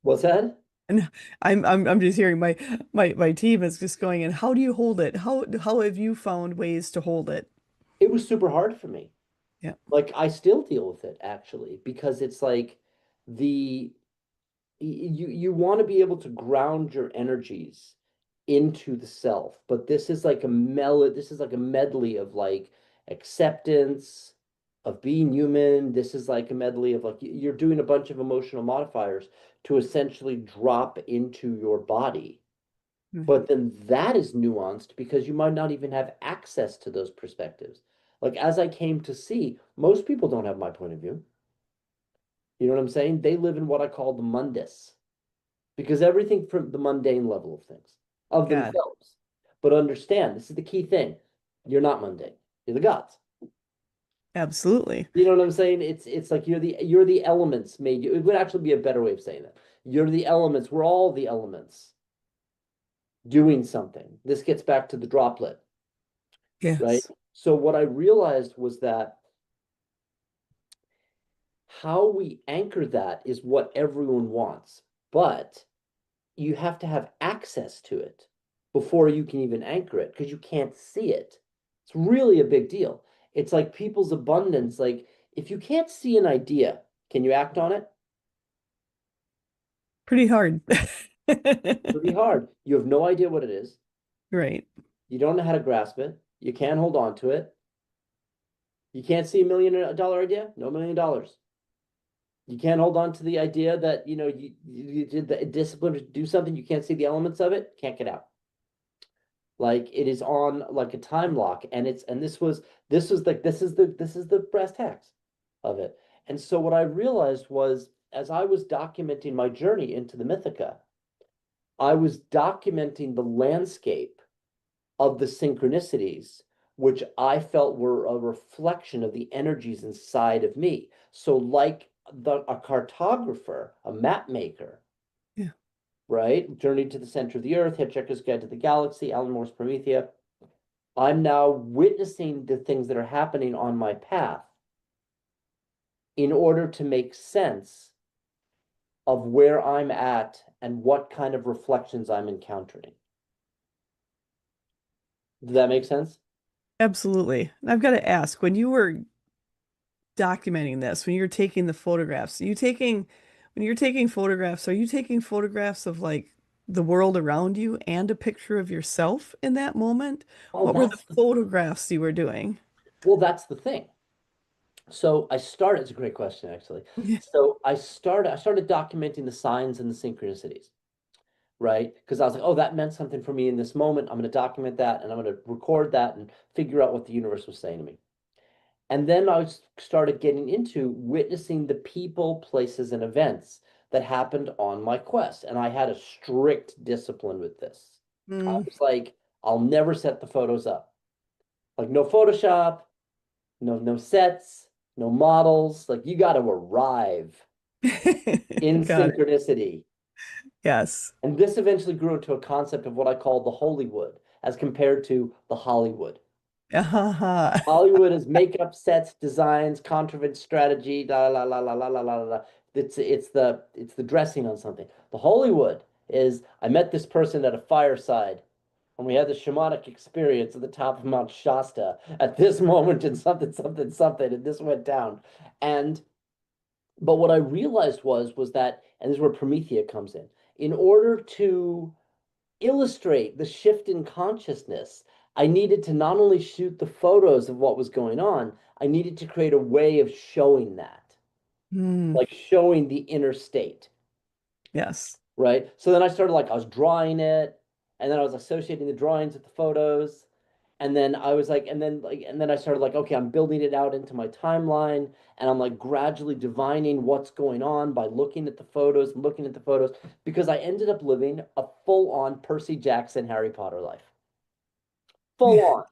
what's that? And I'm just hearing my team is just going, and how do you hold it? How have you found ways to hold it? It was super hard for me. Yeah. Like I still deal with it actually because it's like the you want to be able to ground your energies into the self, but this is like a medley of like acceptance of being human. This is like a medley of like you're doing a bunch of emotional modifiers to essentially drop into your body. Right. But then that is nuanced because you might not even have access to those perspectives. Like as I came to see, most people don't have my point of view. You know what I'm saying? They live in what I call the mundus because everything from the mundane level of things, of God. themselves. But understand, this is the key thing. You're not mundane. You're the gods. Absolutely. You know what I'm saying? It's like you're the elements made you. It would actually be a better way of saying it. You're the elements. We're all the elements doing something. This gets back to the droplet, right? Yes. So what I realized was that how we anchor that is what everyone wants, but you have to have access to it before you can even anchor it because you can't see it. It's really a big deal. It's like people's abundance. Like, if you can't see an idea, can you act on it? Pretty hard. Pretty hard. You have no idea what it is. Right. You don't know how to grasp it. You can't hold on to it. You can't see $1 million idea? No $1 million. You can't hold on to the idea that you did the discipline to do something. You can't see the elements of it. Can't get out. Like it is on like a time lock, and this was like this is the brass tacks of it. And so what I realized was as I was documenting my journey into the Mythica, I was documenting the landscape of the synchronicities, which I felt were a reflection of the energies inside of me. So, like a cartographer, a map maker, Yeah. right? Journey to the Center of the Earth, Hitchhiker's Guide to the Galaxy, Alan Moore's Promethea. I'm now witnessing the things that are happening on my path in order to make sense of where I'm at and what kind of reflections I'm encountering. Does that make sense? Absolutely. And I've got to ask, when you were documenting this, when you're taking the photographs, when you're taking photographs, are you taking photographs of like the world around you and a picture of yourself in that moment? Oh, What were the that's the photographs you were doing? well, that's the thing. So I started, it's a great question, actually. Yeah. So I started documenting the signs and the synchronicities, right? Because I was like, oh, that meant something for me in this moment. I'm going to document that and I'm going to record that and figure out what the universe was saying to me. And then started getting into witnessing the people, places, and events that happened on my quest. And I had a strict discipline with this. I Mm. was like, I'll never set the photos up. Like no Photoshop, no sets, no models. Like you got to arrive in Got it. synchronicity. Yes. And this eventually grew into a concept of what I call the Hollywood as compared to the Hollywood. Uh-huh. Hollywood is makeup, sets, designs, contrivance, strategy, la la la la la la la la. It's the dressing on something. The Hollywood is I met this person at a fireside and we had the shamanic experience at the top of Mount Shasta at this moment and something, something, something, and this went down. And but what I realized was that, and this is where Promethea comes in order to illustrate the shift in consciousness, I needed to not only shoot the photos of what was going on, I needed to create a way of showing that, Mm. like showing the inner state, Yes. right? So then I started like I was drawing it, and then I was associating the drawings with the photos, and then I was like, and then I started like, okay, I'm building it out into my timeline, and I'm like gradually divining what's going on by looking at the photos and looking at the photos, because I ended up living a full-on Percy Jackson Harry Potter life. Full on.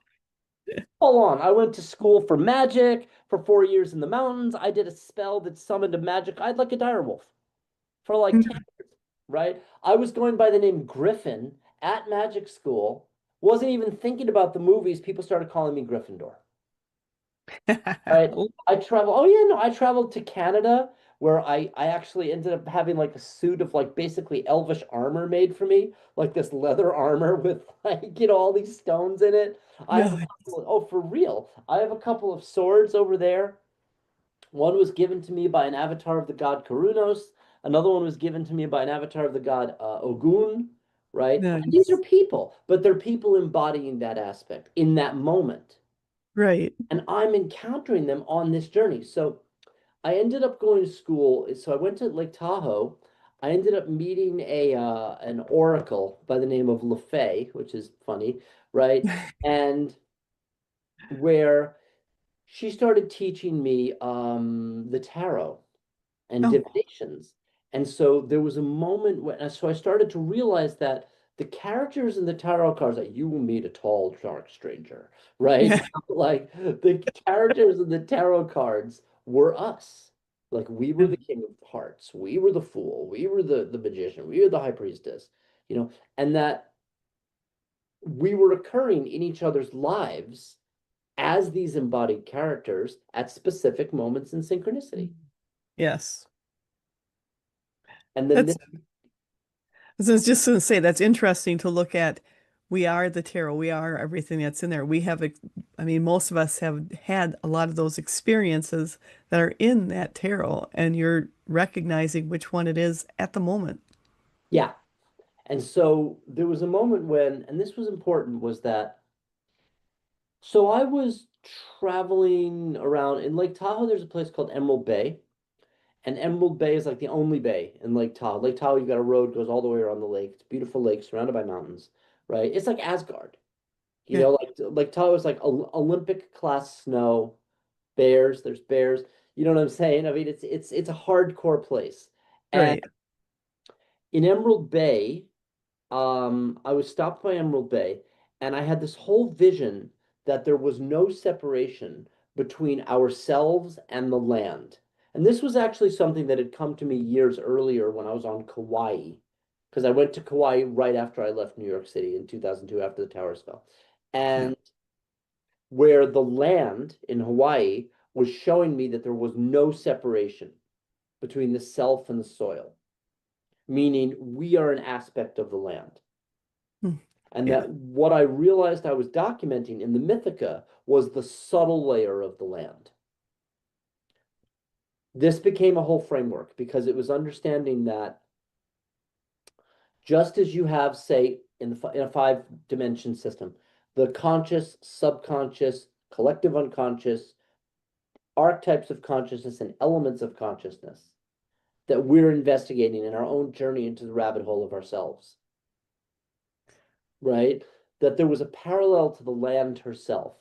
Full on. I went to school for magic for 4 years in the mountains. I did a spell that summoned a magic. I'd like a direwolf for like 10, Mm. right? I was going by the name Griffin at magic school. Wasn't even thinking about the movies. People started calling me Gryffindor. Right. I travel. Oh yeah, no, I traveled to Canada where I actually ended up having like a suit of like basically elvish armor made for me, like this leather armor with like all these stones in it. I have a No. couple oh for real. I have a couple of swords over there. One was given to me by an avatar of the god Karunos. Another one was given to me by an avatar of the god Ogun, right? And these are Nice. people, but they're people embodying that aspect in that moment. Right. And I'm encountering them on this journey. So I ended up going to school. So I went to Lake Tahoe. I ended up meeting an oracle by the name of LaFay, which is funny, right? And where she started teaching me the tarot and Oh, divinations. And so there was a moment when, so I started to realize that The characters in the tarot cards that you will meet a tall, dark stranger, right? Yeah. So, like the characters in the tarot cards were us. Like we were the King of Hearts, we were the Fool, we were the Magician, we were the High Priestess, and that we were occurring in each other's lives as these embodied characters at specific moments in synchronicity. Yes. And then That's this, I was just going to say that's interesting to look at. We are the tarot. We are everything that's in there. I mean, most of us have had a lot of those experiences that are in that tarot, and you're recognizing which one it is at the moment. yeah. And so there was a moment when, and this was important, was that so I was traveling around in Lake Tahoe. There's a place called Emerald Bay, and Emerald Bay is like the only bay in Lake Tahoe. Lake Tahoe, you've got a road goes all the way around the lake. It's a beautiful lake surrounded by mountains, right? It's like Asgard, Yeah, like Lake Tahoe is like Olympic class snow, bears. There's bears. You know what I'm saying? I mean, it's a hardcore place. And right. in Emerald Bay, I was stopped by Emerald Bay, and I had this whole vision that there was no separation between ourselves and the land. And this was actually something that had come to me years earlier when I was on Kauai, because I went to Kauai right after I left New York City in 2002 after the towers fell. Yeah. And where the land in Hawaii was showing me that there was no separation between the self and the soil, meaning we are an aspect of the land. Hmm. And Yeah. that what I realized I was documenting in the Mythica was the subtle layer of the land. This became a whole framework because it was understanding that just as you have, say, in a five dimension system, the conscious, subconscious, collective unconscious, archetypes of consciousness, and elements of consciousness that we're investigating in our own journey into the rabbit hole of ourselves, right? That there was a parallel to the land herself,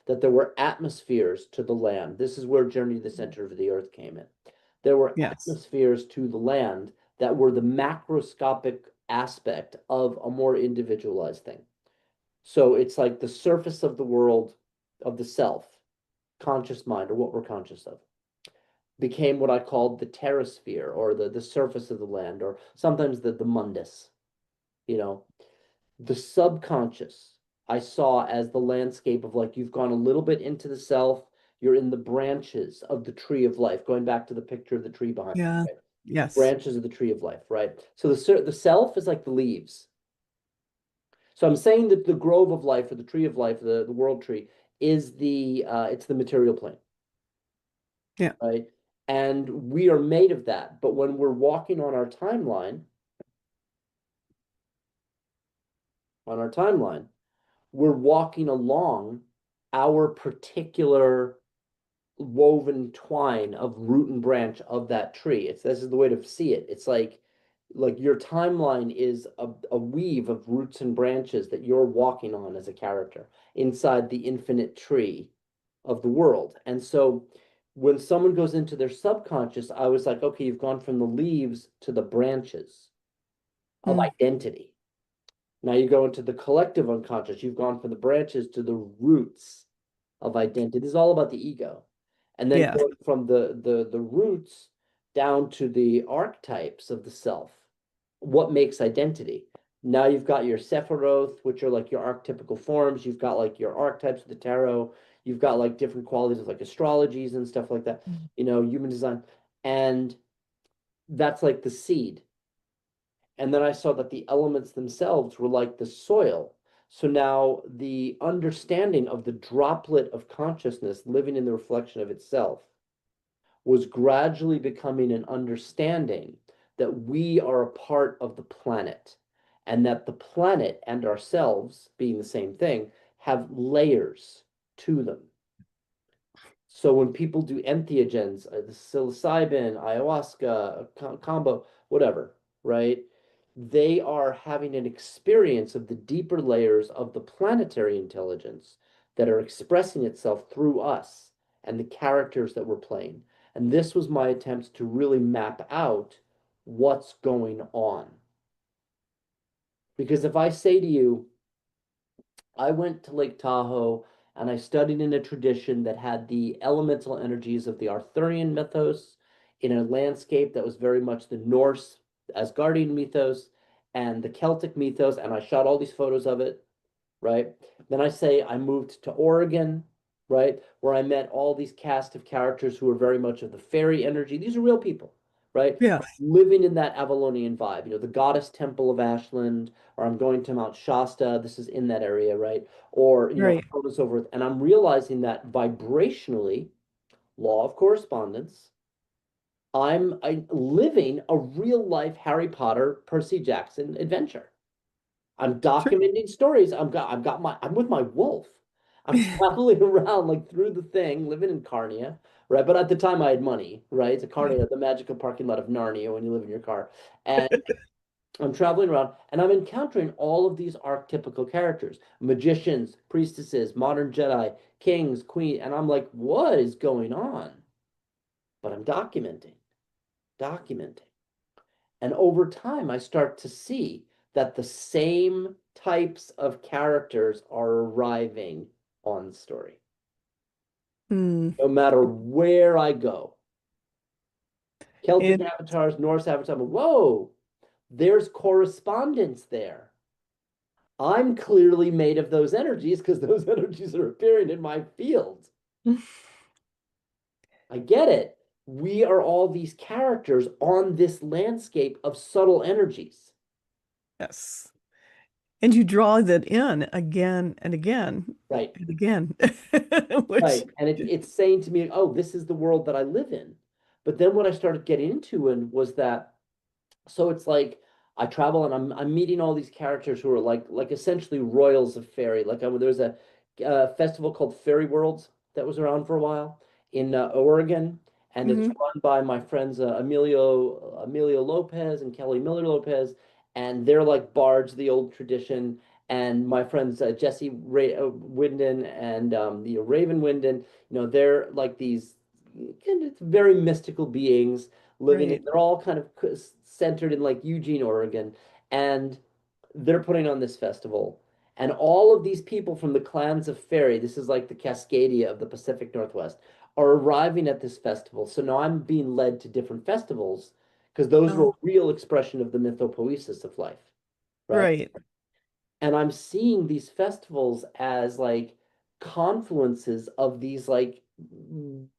that there were atmospheres to the land. This is where Journey to the Center of the Earth came in. There were Yes. atmospheres to the land that were the macroscopic aspect of a more individualized thing. So it's like the surface of the world of the self, conscious mind, or what we're conscious of, became what I called the terrasphere or the surface of the land, or sometimes the mundus, you know, the subconscious I saw as the landscape of like you've gone a little bit into the self, you're in the branches of the tree of life, going back to the picture of the tree behind Yeah. me, right? Yes. Branches of the tree of life, right? So the self is like the leaves. So I'm saying that the grove of life or the tree of life, the world tree, is it's the material plane, Yeah. right? And we are made of that. But when we're walking on our timeline, we're walking along our particular woven twine of root and branch of that tree. This is the way to see it. It's like your timeline is a weave of roots and branches that you're walking on as a character inside the infinite tree of the world. And so when someone goes into their subconscious, I was like, okay, you've gone from the leaves to the branches of Hmm. identity. Now you go into the collective unconscious. You've gone from the branches to the roots of identity. This is all about the ego. And then Yeah. going from the roots down to the archetypes of the self. What makes identity? Now you've got your Sephiroth, which are like your archetypical forms. You've got like your archetypes of the tarot. You've got like different qualities of like astrologies and stuff like that, human design. And that's like the seed. And then I saw that the elements themselves were like the soil. So now the understanding of the droplet of consciousness living in the reflection of itself was gradually becoming an understanding that we are a part of the planet and that the planet and ourselves, being the same thing, have layers to them. So when people do entheogens, the psilocybin, ayahuasca, combo, whatever, right? They are having an experience of the deeper layers of the planetary intelligence that are expressing itself through us and the characters that we're playing. And this was my attempt to really map out what's going on. Because if I say to you, I went to Lake Tahoe and I studied in a tradition that had the elemental energies of the Arthurian mythos in a landscape that was very much the Norse Asgardian mythos and the Celtic mythos, and I shot all these photos of it, right? Then I say I moved to Oregon, right? Where I met all these cast of characters who were very much of the fairy energy. These are real people, right? Yeah. Living in that Avalonian vibe, the goddess temple of Ashland, or I'm going to Mount Shasta. This is in that area, right? Or, Right. so on and so forth. And I'm realizing that vibrationally, law of correspondence, I'm living a real life Harry Potter, Percy Jackson adventure. I'm Sure. documenting stories. I'm with my wolf. I'm traveling around like through the thing, living in Carnia, right? But at the time I had money, right? It's a Carnia, the magical parking lot of Narnia when you live in your car. And I'm traveling around and I'm encountering all of these archetypical characters, magicians, priestesses, modern Jedi, kings, queen, and I'm like, what is going on? But I'm documenting. And over time, I start to see that the same types of characters are arriving on the story. Hmm. No matter where I go, Celtic And avatars, Norse avatars, whoa, there's correspondence there. I'm clearly made of those energies because those energies are appearing in my field. I get it. We are all these characters on this landscape of subtle energies. yes. And you draw that in again and again Right. and again, which, Right. And it's saying to me, oh, this is the world that I live in. But then what I started getting into and was that so it's like I travel and I'm meeting all these characters who are like essentially royals of fairy. Like there's a festival called Fairy Worlds that was around for a while in Oregon, and it's mhm, run by my friends Emilio Lopez and Kelly Miller Lopez, and they're like bards, the old tradition. And my friends Jesse Winden and Raven Winden, they're like these kind of very mystical beings living in, right. they're all kind of centered in like Eugene, Oregon, and they're putting on this festival. And all of these people from the clans of fairy, this is like the Cascadia of the Pacific Northwest, are arriving at this festival. So now I'm being led to different festivals because those were a Oh, real expression of the mythopoesis of life, right? right. And I'm seeing these festivals as like confluences of these like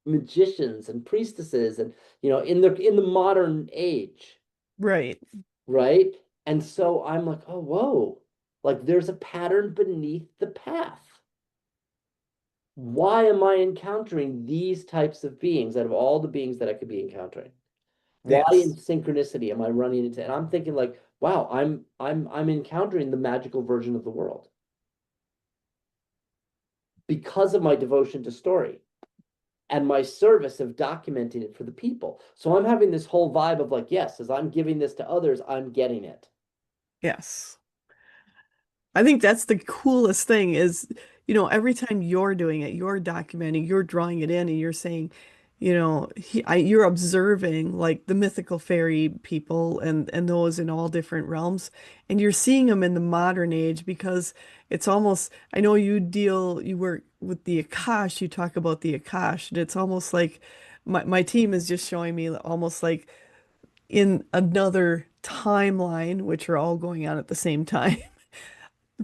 magicians and priestesses and in the modern age, Right. right? And so I'm like, oh whoa, like there's a pattern beneath the path. Why am I encountering these types of beings out of all the beings that I could be encountering? Why in Yes. synchronicity am I running into? And I'm thinking like, wow, I'm encountering the magical version of the world because of my devotion to story and my service of documenting it for the people. So I'm having this whole vibe of like, yes, as I'm giving this to others, I'm getting it. Yes. I think that's the coolest thing is, every time you're doing it, you're documenting, you're drawing it in, and you're saying, you're observing like the mythical fairy people and those in all different realms, and you're seeing them in the modern age because it's almost, I know you work with the Akash, you talk about the Akash, and it's almost like my team is just showing me almost like in another timeline, which are all going on at the same time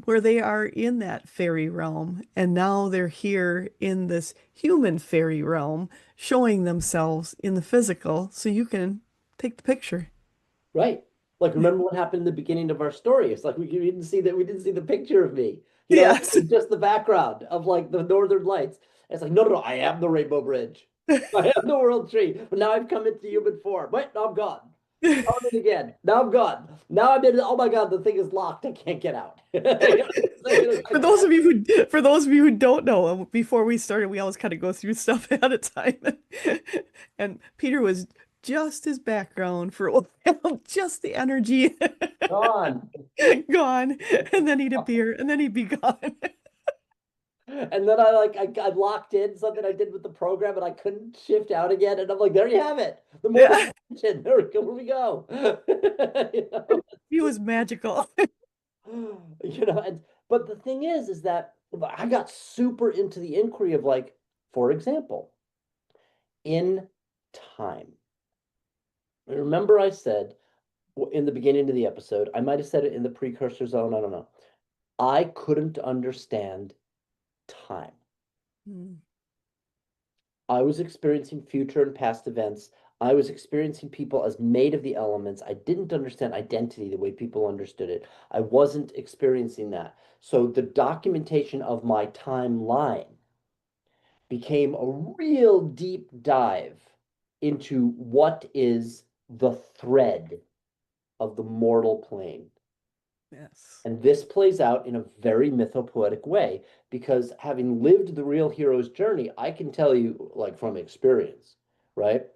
where they are in that fairy realm and now they're here in this human fairy realm showing themselves in the physical so you can take the picture. Right. Like remember what happened in the beginning of our story. It's like we didn't see that we didn't see the picture of me. Yes. Just the background of like the northern lights. It's like, no, no, no, I am the Rainbow Bridge. I am the World Tree. But now I've come into human form. Wait, no, I'm gone. Found it again. Now I'm gone. Now I'm in. Oh my God, the thing is locked. I can't get out. For those of you who don't know, before we started, we always kind of go through stuff ahead of time. And Peter was just his background for a while, just the energy Gone. gone, and then he'd appear, and then he'd be gone. And then I locked in something I did with the program and I couldn't shift out again. And I'm like, there you have it. The mode of Yeah, attention. There we go. You know? he was magical. But the thing is that I got super into the inquiry of like, for example, in time. Remember I said in the beginning of the episode, I might have said it in the precursor zone, I don't know. I couldn't understand time. Mm. I was experiencing future and past events. I was experiencing people as made of the elements. I didn't understand identity the way people understood it. I wasn't experiencing that. So the documentation of my timeline became a real deep dive into what is the thread of the mortal plane. Yes. And this plays out in a very mythopoetic way because having lived the real hero's journey, I can tell you, like from experience, right?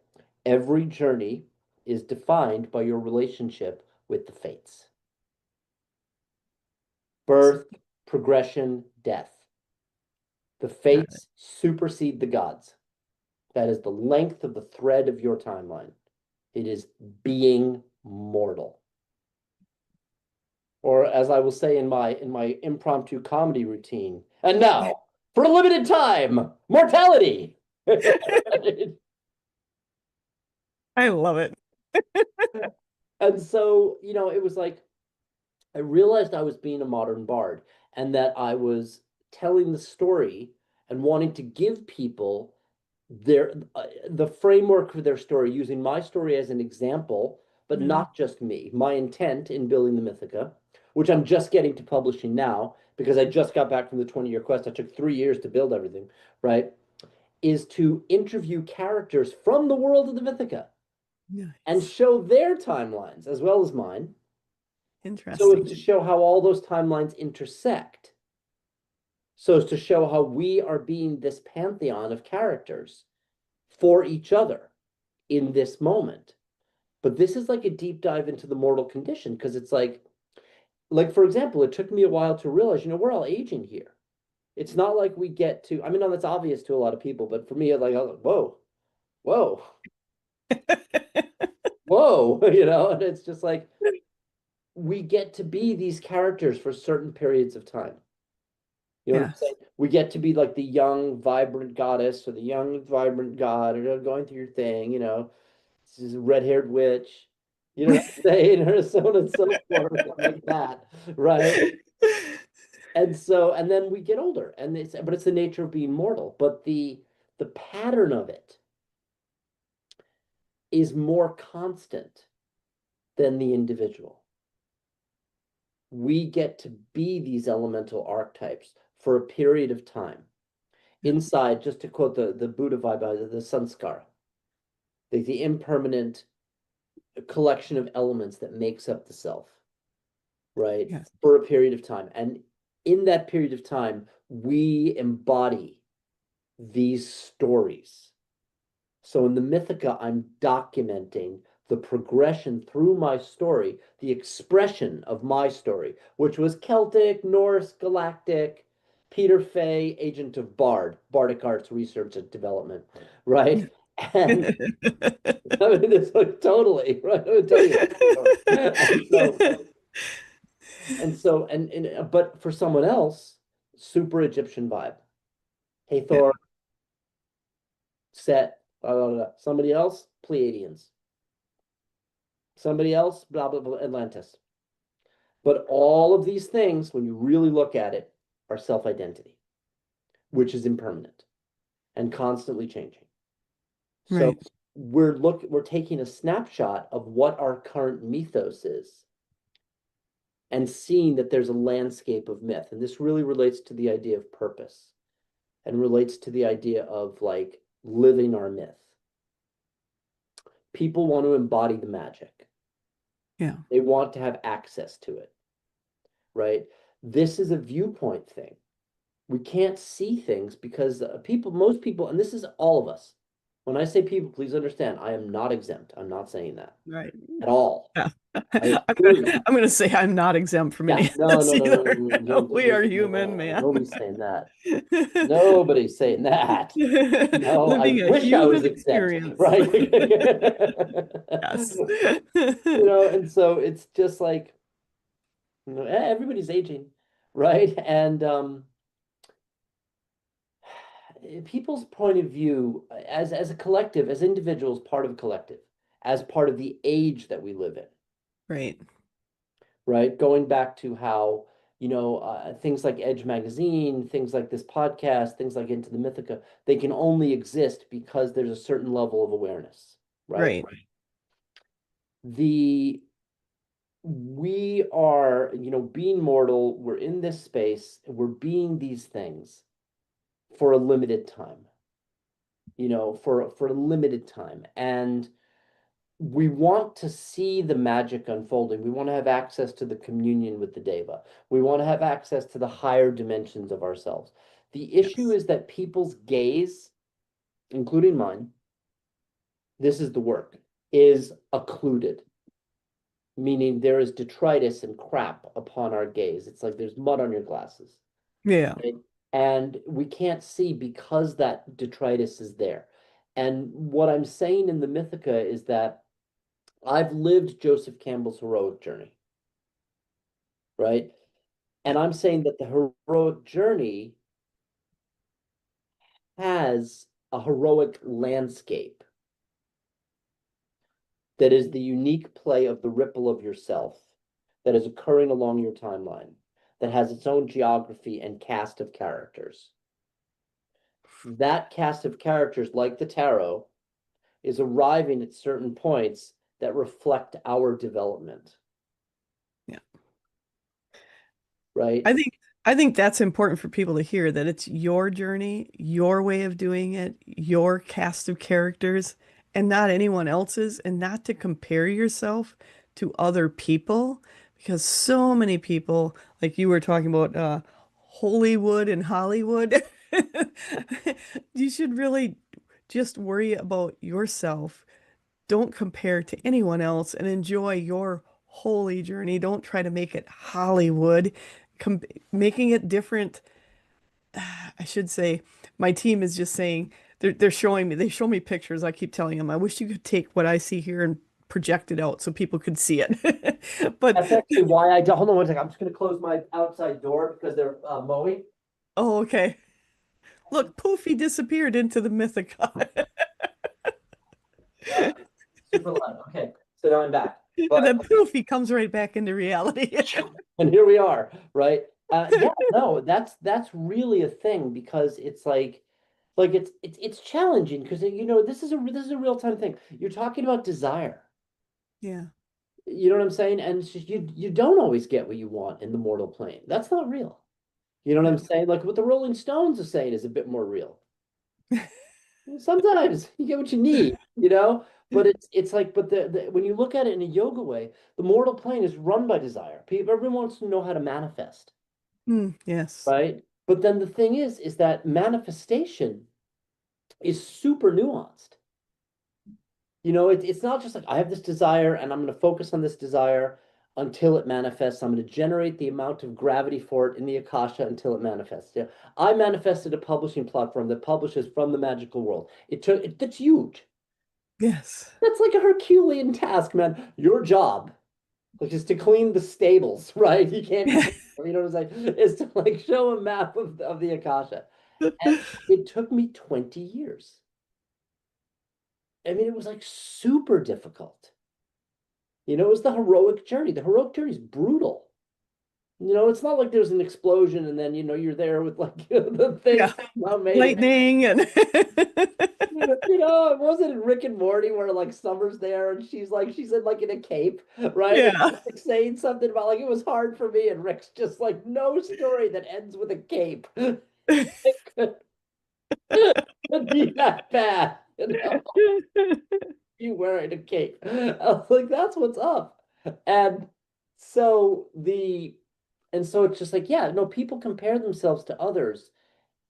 Every journey is defined by your relationship with the fates: birth, progression, death. The Got it. fates supersede the gods. That is the length of the thread of your timeline. It is being mortal. Or as I will say in my impromptu comedy routine, and now for a limited time, mortality. I love it. And so, it was like I realized I was being a modern bard and that I was telling the story and wanting to give people the framework for their story, using my story as an example, but Mm. not just me. My intent in building the Mythica, which I'm just getting to publishing now because I just got back from the 20-year quest. I took 3 years to build everything, right? Is to interview characters from the world of the Mythica and Nice. show their timelines as well as mine, so as Interesting. to show how all those timelines intersect, so as to show how we are being this pantheon of characters for each other in this moment. But this is like a deep dive into the mortal condition because it's like for example, it took me a while to realize, we're all aging here. It's not like we get to, I mean, no, that's obvious to a lot of people, but for me, I was like, whoa, whoa, whoa, and it's just like we get to be these characters for certain periods of time. You know what I'm saying? Yes. We get to be like the young, vibrant goddess or the young, vibrant god, or going through your thing, this is a red-haired witch, you know what I'm saying, or so on and so forth, like that, right? And then we get older, but it's the nature of being mortal. But the pattern of it is more constant than the individual. We get to be these elemental archetypes for a period of time. Yeah. Inside, just to quote the Buddha vibe, the sanskara, the impermanent collection of elements that makes up the self, right? Yes. For a period of time. And in that period of time, we embody these stories. So in the Mythica, I'm documenting the progression through my story, the expression of my story, which was Celtic, Norse, Galactic, Peter Fay, agent of Bardic Arts Research and Development, right? And I mean, it's like totally, right? I would tell you. And so, but for someone else, super Egyptian vibe. Yeah. Hathor, Set, blah, blah, blah. Somebody else, Pleiadians. Somebody else, blah, blah, blah, Atlantis. But all of these things, when you really look at it, are self-identity, which is impermanent and constantly changing. So Right. we're taking a snapshot of what our current mythos is and seeing that there's a landscape of myth. And this really relates to the idea of purpose and relates to the idea of like living our myth. People want to embody the magic. Yeah. They want to have access to it, right? This is a viewpoint thing. We can't see things because most people, and this is all of us. When I say people, please understand, I am not exempt. I'm not saying that Right. at all. Yeah. I assure you. I'm gonna say I'm not exempt from Yeah, any of no, this no, no, no, either. no, no, We are no, human, no, man. nobody's saying that. Nobody's saying that. No, I Living a wish I was human exempt, experience. right? Yes. And so it's just like Everybody's aging, right? And people's point of view as a collective, as individuals, part of a collective, as part of the age that we live in, Right. right? Going back to how, things like Edge Magazine, things like this podcast, things like Into the Mythica, they can only exist because there's a certain level of awareness, right? Right. The we are, being mortal, we're in this space, we're being these things for a limited time, for a limited time. And we want to see the magic unfolding. We want to have access to the communion with the Deva. We want to have access to the higher dimensions of ourselves. The issue Yes. is that people's gaze, including mine, this is the work, is occluded, meaning there is detritus and crap upon our gaze. It's like there's mud on your glasses, Yeah. right? And we can't see because that detritus is there. And what I'm saying in the Mythica is that I've lived Joseph Campbell's heroic journey, right? And I'm saying that the heroic journey has a heroic landscape that is the unique play of the ripple of yourself that is occurring along your timeline, that has its own geography and cast of characters. That cast of characters, like the tarot, is arriving at certain points that reflect our development, Yeah. right? I think that's important for people to hear that it's your journey, your way of doing it, your cast of characters, and not anyone else's, and not to compare yourself to other people because so many people, like you were talking about Hollywood and Hollywood, you should really just worry about yourself. Don't compare to anyone else and enjoy your holy journey. Don't try to make it Hollywood. Com Making it different. I should say, my team is just saying they're showing me. They show me pictures. I keep telling them, I wish you could take what I see here and project it out so people could see it. But That's actually why I don't. Hold on one second. I'm just going to close my outside door because they're mowing. oh, okay. Look, poof, he disappeared into the Mythica. Yeah, super loud. Okay, so now I'm back. And But then poof, he comes right back into reality. and here we are, right? Yeah, no, that's really a thing because it's like it's challenging because this is a real time thing. You're talking about desire. Yeah. You know what I'm saying? And it's just you don't always get what you want in the mortal plane. That's not real. You know what I'm No. saying? Like what the Rolling Stones are saying is a bit more real. Sometimes you get what you need, But it's like, but when you look at it in a yoga way, the mortal plane is run by desire. People, everyone wants to know how to manifest, Yes. right? But then the thing is that manifestation is super nuanced. It's not just like I have this desire and I'm going to focus on this desire until it manifests. I'm going to generate the amount of gravity for it in the Akasha until it manifests. Yeah. I manifested a publishing platform that publishes from the magical world. That's huge. Yes. That's like a Herculean task, man. Your job, which is to clean the stables, right? You can't be, you know what I'm saying? Is to like show a map of the Akasha. And it took me 20 years. I mean, it was like super difficult. It was the heroic journey. The heroic journey is brutal. It's not like there's an explosion and then, you're there with like the thing Yeah. somehow made it. Lightning and It wasn't in Rick and Morty where like Summer's there and she's in a cape, right? And yeah. she's like, saying something about like it was hard for me, and Rick's just like no story that ends with a cape. It could be that bad, you wearing a cape. I was like, that's what's up. And so the and so it's just like, yeah, no, people compare themselves to others.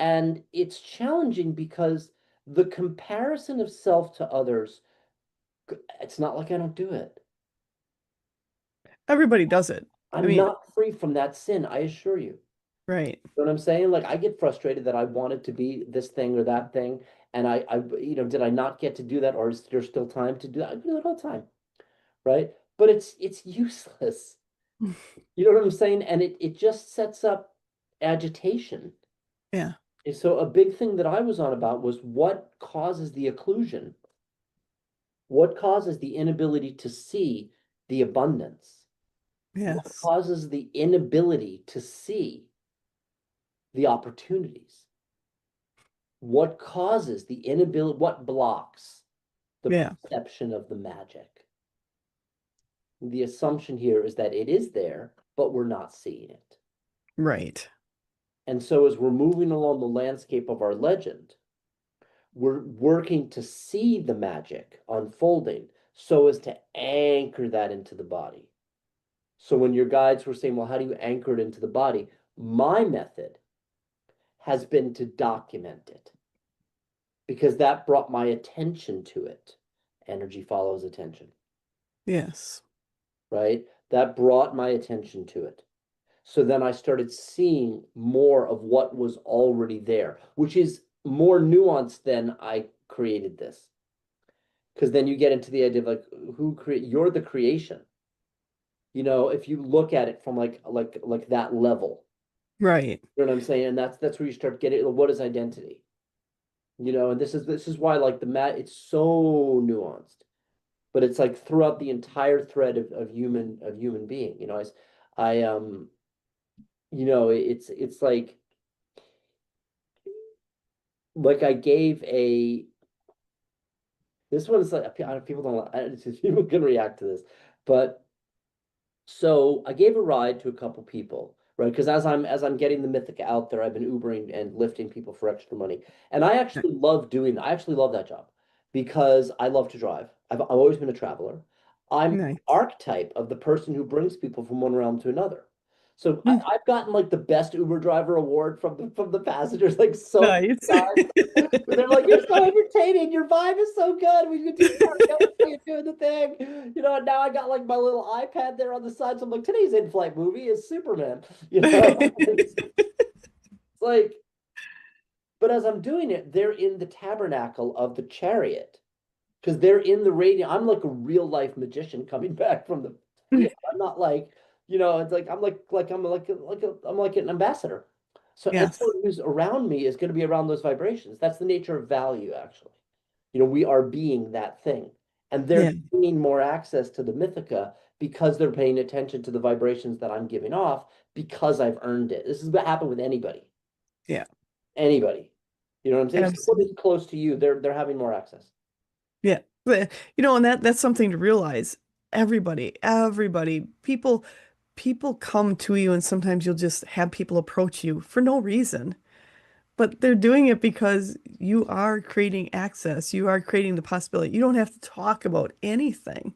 And it's challenging because the comparison of self to others, it's not like I don't do it. Everybody does it. I I'm mean, not free from that sin, I assure you. right. You know what I'm saying? Like I get frustrated that I wanted to be this thing or that thing, and did I not get to do that, or is there still time to do that? I do it all the time, right? But it's useless. You know what I'm saying? And it just sets up agitation. Yeah. And so a big thing that I was on about was what causes the occlusion? What causes the inability to see the abundance? What Yes. causes the inability to see the opportunities? What causes the inability, what blocks the Yeah. perception of the magic? The assumption here is that it is there, but we're not seeing it. Right. And so as we're moving along the landscape of our legend, we're working to see the magic unfolding so as to anchor that into the body. So when your guides were saying, well, how do you anchor it into the body? My method has been to document it because that brought my attention to it. Energy follows attention, Yes. right? That brought my attention to it. So then I started seeing more of what was already there, which is more nuanced than I created this. Because then you get into the idea of like who create you're the creation. You know, if you look at it from like that level, Right. you know what I'm saying? And that's where you start getting what is identity? You know, and this is why like the mat it's so nuanced, but it's like throughout the entire thread of human being. You know, I you know, it's like I gave a this one is like people don't people can react to this, but so I gave a ride to a couple people, right? Because as I'm getting the Mythica out there, I've been Ubering and lifting people for extra money, and I actually love doing. I actually love that job because I love to drive. I've always been a traveler. I'm the Nice. archetype of the person who brings people from one realm to another. So Mm. I've gotten like the best Uber driver award from the passengers like so many Nice. times. They're like, you're so entertaining. Your vibe is so good. We can do karaoke and doing the thing. You know, and now I got like my little iPad there on the side. So I'm like, today's in-flight movie is Superman. You know, it's like, but as I'm doing it, they're in the tabernacle of the chariot because they're in the radio. I'm like a real life magician coming back from the field. I'm not like, you know, it's like I'm like an ambassador. So Yes. anyone who's around me is going to be around those vibrations. That's the nature of value, actually. You know, we are being that thing. And they're Yeah. gaining more access to the Mythica because they're paying attention to the vibrations that I'm giving off because I've earned it. This is what happened with anybody. Yeah. Anybody. You know what I'm saying? If someone Absolutely. is close to you, they're having more access. Yeah. And that's something to realize. Everybody, people come to you and sometimes you'll just have people approach you for no reason. But they're doing it because you are creating access. You are creating the possibility. You don't have to talk about anything,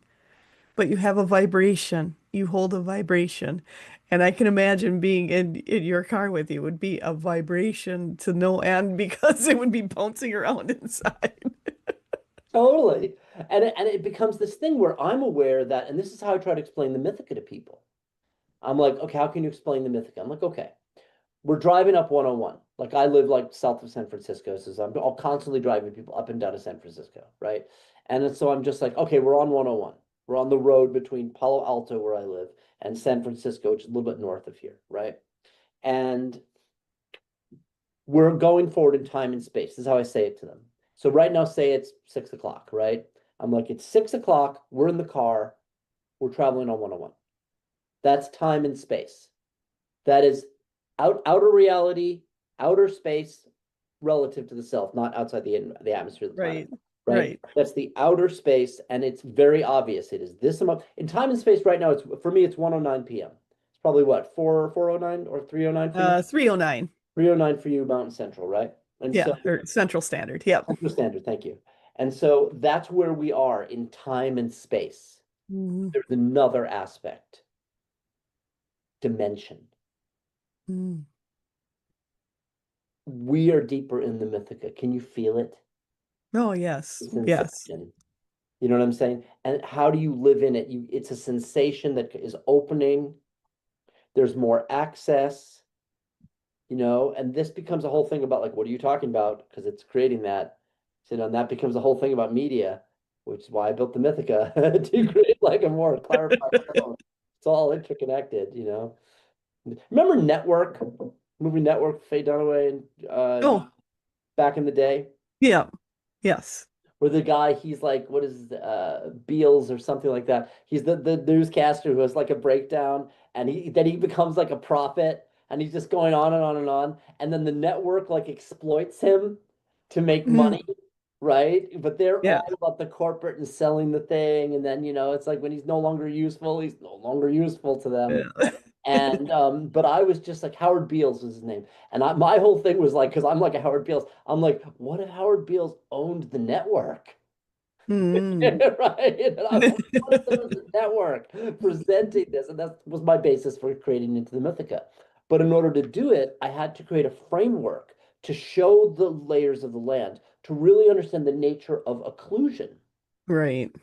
but you have a vibration. You hold a vibration. And I can imagine being in your car with you would be a vibration to no end because it would be bouncing around inside. Totally. And it becomes this thing where I'm aware that, and this is how I try to explain the Mythica to people. I'm like, okay, how can you explain the Mythica? I'm like, okay, we're driving up 101. Like I live like south of San Francisco, so I'm constantly driving people up and down to San Francisco, right? And so I'm just like, okay, we're on 101. We're on the road between Palo Alto, where I live, and San Francisco, which is a little bit north of here, right? And we're going forward in time and space. This is how I say it to them. So right now, say it's 6 o'clock, right? I'm like, it's 6 o'clock. We're in the car. We're traveling on 101. That's time and space. That is outer reality, outer space relative to the self, not outside the atmosphere of the planet, Right. right? Right. That's the outer space, and it's very obvious. It is this amount in time and space right now. It's for me. It's 1:09 p.m. It's probably what 4:09 or 3:09 for you. 309. 3:09 for you, Mountain Central, right? And Yeah, so or Central Standard. Yep. Central Standard. Thank you. And so that's where we are in time and space. Mhm. There's another aspect, dimension. Mm. We are deeper in the Mythica. Can you feel it? Oh, yes. The Yes. sensation. You know what I'm saying? And how do you live in it? It's a sensation that is opening. There's more access, you know, and this becomes a whole thing about like, what are you talking about? Because it's creating that. So, you know, and that becomes a whole thing about media, which is why I built the Mythica to create like a more clarified tone. It's all interconnected, you know. Remember Network, movie Network, Faye Dunaway, and Oh, back in the day, yeah. Yes. where the guy, he's like, what is Beals or something like that. He's the newscaster who has like a breakdown, and he becomes like a prophet, and he's just going on and on and on, and then the network like exploits him to make Mhm. money, right? But they're Yeah. all about the corporate and selling the thing, and then it's like when he's no longer useful, he's no longer useful to them. Yeah. And but I was just like Howard Beals was his name. And my whole thing was like, because I'm like a Howard Beals, I'm like, what if Howard Beals owned the network? Mm. Right? And I was like, what if there was a network presenting this? And that was my basis for creating Into the Mythica. But in order to do it, I had to create a framework to show the layers of the land, to really understand the nature of occlusion. Right.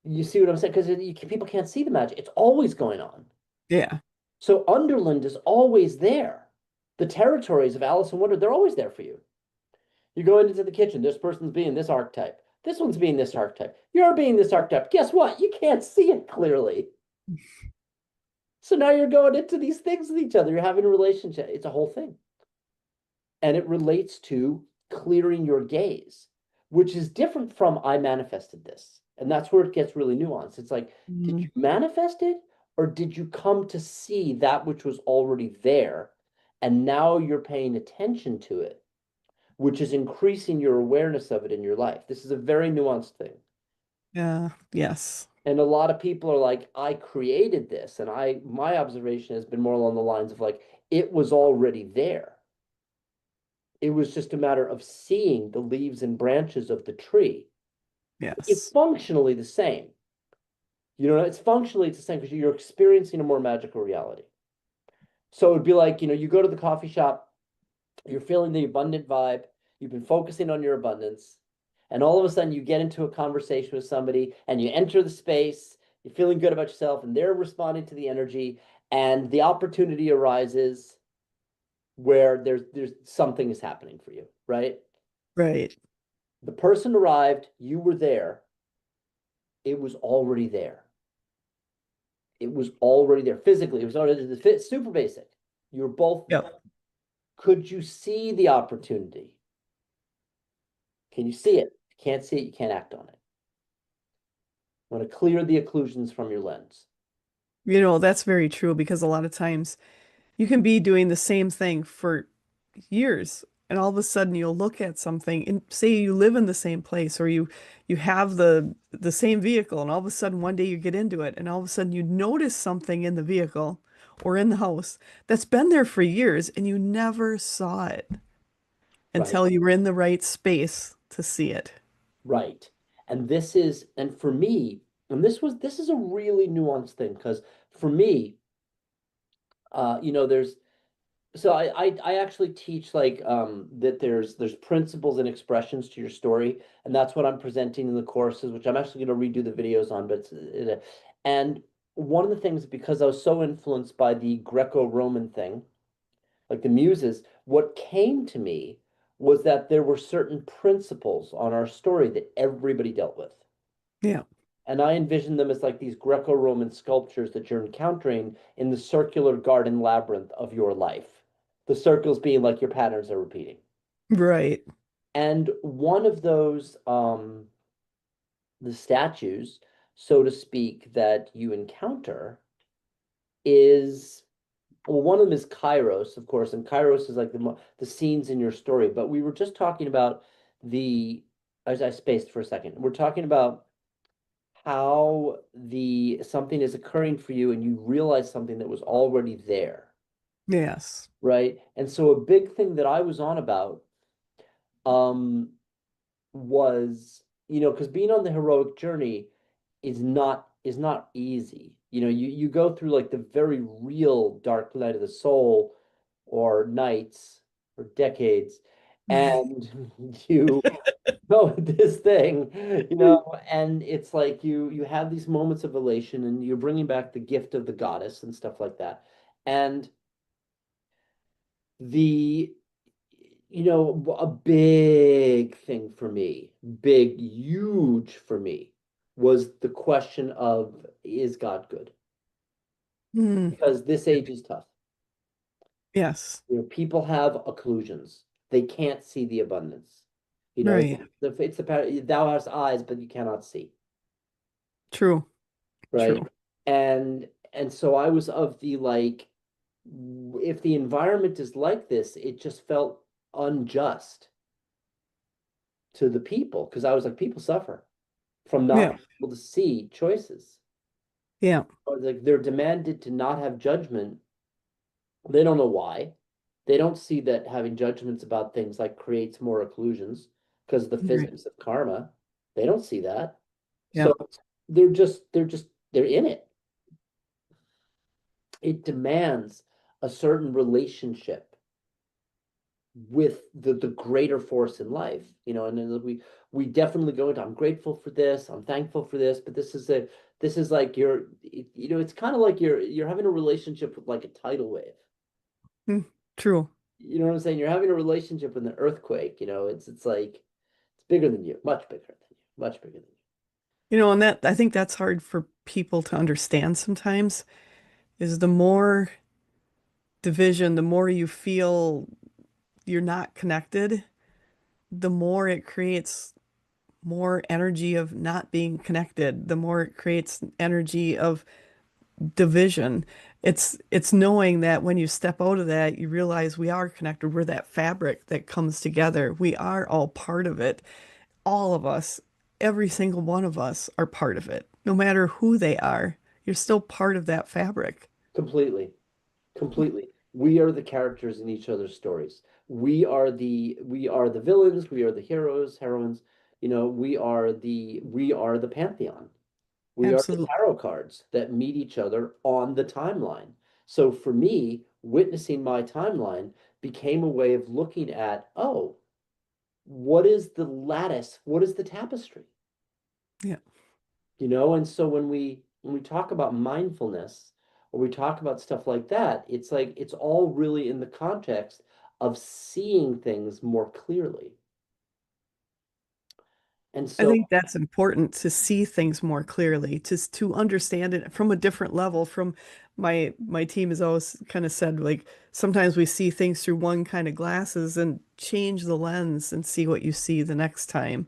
You see what I'm saying? Because people can't see the magic. It's always going on. Yeah. So Underland is always there. The territories of Alice in Wonder, they're always there for you. You go into the kitchen, this person's being this archetype. This one's being this archetype. You're being this archetype. Guess what? You can't see it clearly. So now you're going into these things with each other. You're having a relationship. It's a whole thing. And it relates to clearing your gaze, which is different from I manifested this. And that's where it gets really nuanced. It's like, did Mm. you manifest it or did you come to see that which was already there? And now you're paying attention to it, which is increasing your awareness of it in your life. This is a very nuanced thing. Yeah. Yes. And a lot of people are like, I created this. And my observation has been more along the lines of like, it was already there. It was just a matter of seeing the leaves and branches of the tree. It's Yes. functionally the same. It's the same because you're experiencing a more magical reality. So it'd be like, you go to the coffee shop, you're feeling the abundant vibe, you've been focusing on your abundance, and all of a sudden you get into a conversation with somebody and you enter the space, you're feeling good about yourself, and they're responding to the energy, and the opportunity arises where there's something is happening for you, right? Right. The person arrived, you were there, it was already there. It was already there physically. It was already super basic. You were both there. Yep. Could you see the opportunity? Can you see it? If you can't see it, you can't act on it. Want to clear the occlusions from your lens. That's very true because a lot of times you can be doing the same thing for years and all of a sudden you'll look at something and say you live in the same place or you have the same vehicle and all of a sudden one day you get into it and all of a sudden you notice something in the vehicle or in the house that's been there for years and you never saw it Right, until you were in the right space to see it. right. And for me, and this is a really nuanced thing because for me, there's so I actually teach like that there's principles and expressions to your story, and that's what I'm presenting in the courses, which I'm actually going to redo the videos on. And one of the things, because I was so influenced by the Greco-Roman thing, like the muses, what came to me was that there were certain principles on our story that everybody dealt with. Yeah. And I envision them as like these Greco-Roman sculptures that you're encountering in the circular garden labyrinth of your life. The circles being like your patterns are repeating. Right. And one of those, the statues, so to speak, that you encounter is, well, one of them is Kairos, of course, and Kairos is like the scenes in your story. But we were just talking about the, as I spaced for a second, we're talking about how the something is occurring for you and you realize something that was already there, Yes. right? And so a big thing that I was on about um was, because being on the heroic journey is not easy. You go through like the very real dark night of the soul, or nights, or decades, and you go this thing, and it's like you have these moments of elation, and you're bringing back the gift of the goddess and stuff like that. And the a big thing for me, big, huge for me, was the question of, is God good? Mm, because this age is tough. yes. People have occlusions. They can't see the abundance. Right. It's the thou hast eyes, but you cannot see, True. right? True. And so I was of the like, if the environment is like this, it just felt unjust to the people because I was like, people suffer from not Yeah. being able to see choices. Yeah. Or like they're demanded to not have judgment. They don't know why. They don't see that having judgments about things like creates more occlusions because of the Right. physics of karma. They don't see that. Yeah. So they're in it. It demands a certain relationship with the greater force in life, and then we definitely go into, I'm grateful for this, I'm thankful for this, but this is like it's kind of like you're having a relationship with like a tidal wave. Mm, true. You know what I'm saying? You're having a relationship with an earthquake. It's like it's bigger than you, much bigger than you, much bigger than you. And that I think that's hard for people to understand sometimes is the more division, the more you feel you're not connected, the more it creates more energy of not being connected, the more it creates energy of division. It's knowing that when you step out of that, you realize we are connected. We're that fabric that comes together. We are all part of it. All of us, every single one of us are part of it. No matter who they are, you're still part of that fabric. Completely. Completely. We are the characters in each other's stories. We are the villains, we are the heroes, heroines. We are the pantheon. We are the Absolutely. tarot cards that meet each other on the timeline. So for me, witnessing my timeline became a way of looking at, oh, what is the lattice? What is the tapestry? Yeah. And so when we talk about mindfulness or we talk about stuff like that, it's like it's all really in the context of seeing things more clearly. And I so, think that's important to see things more clearly, to understand it from a different level. From my team has always kind of said, like, sometimes we see things through one kind of glasses and change the lens and see what you see the next time.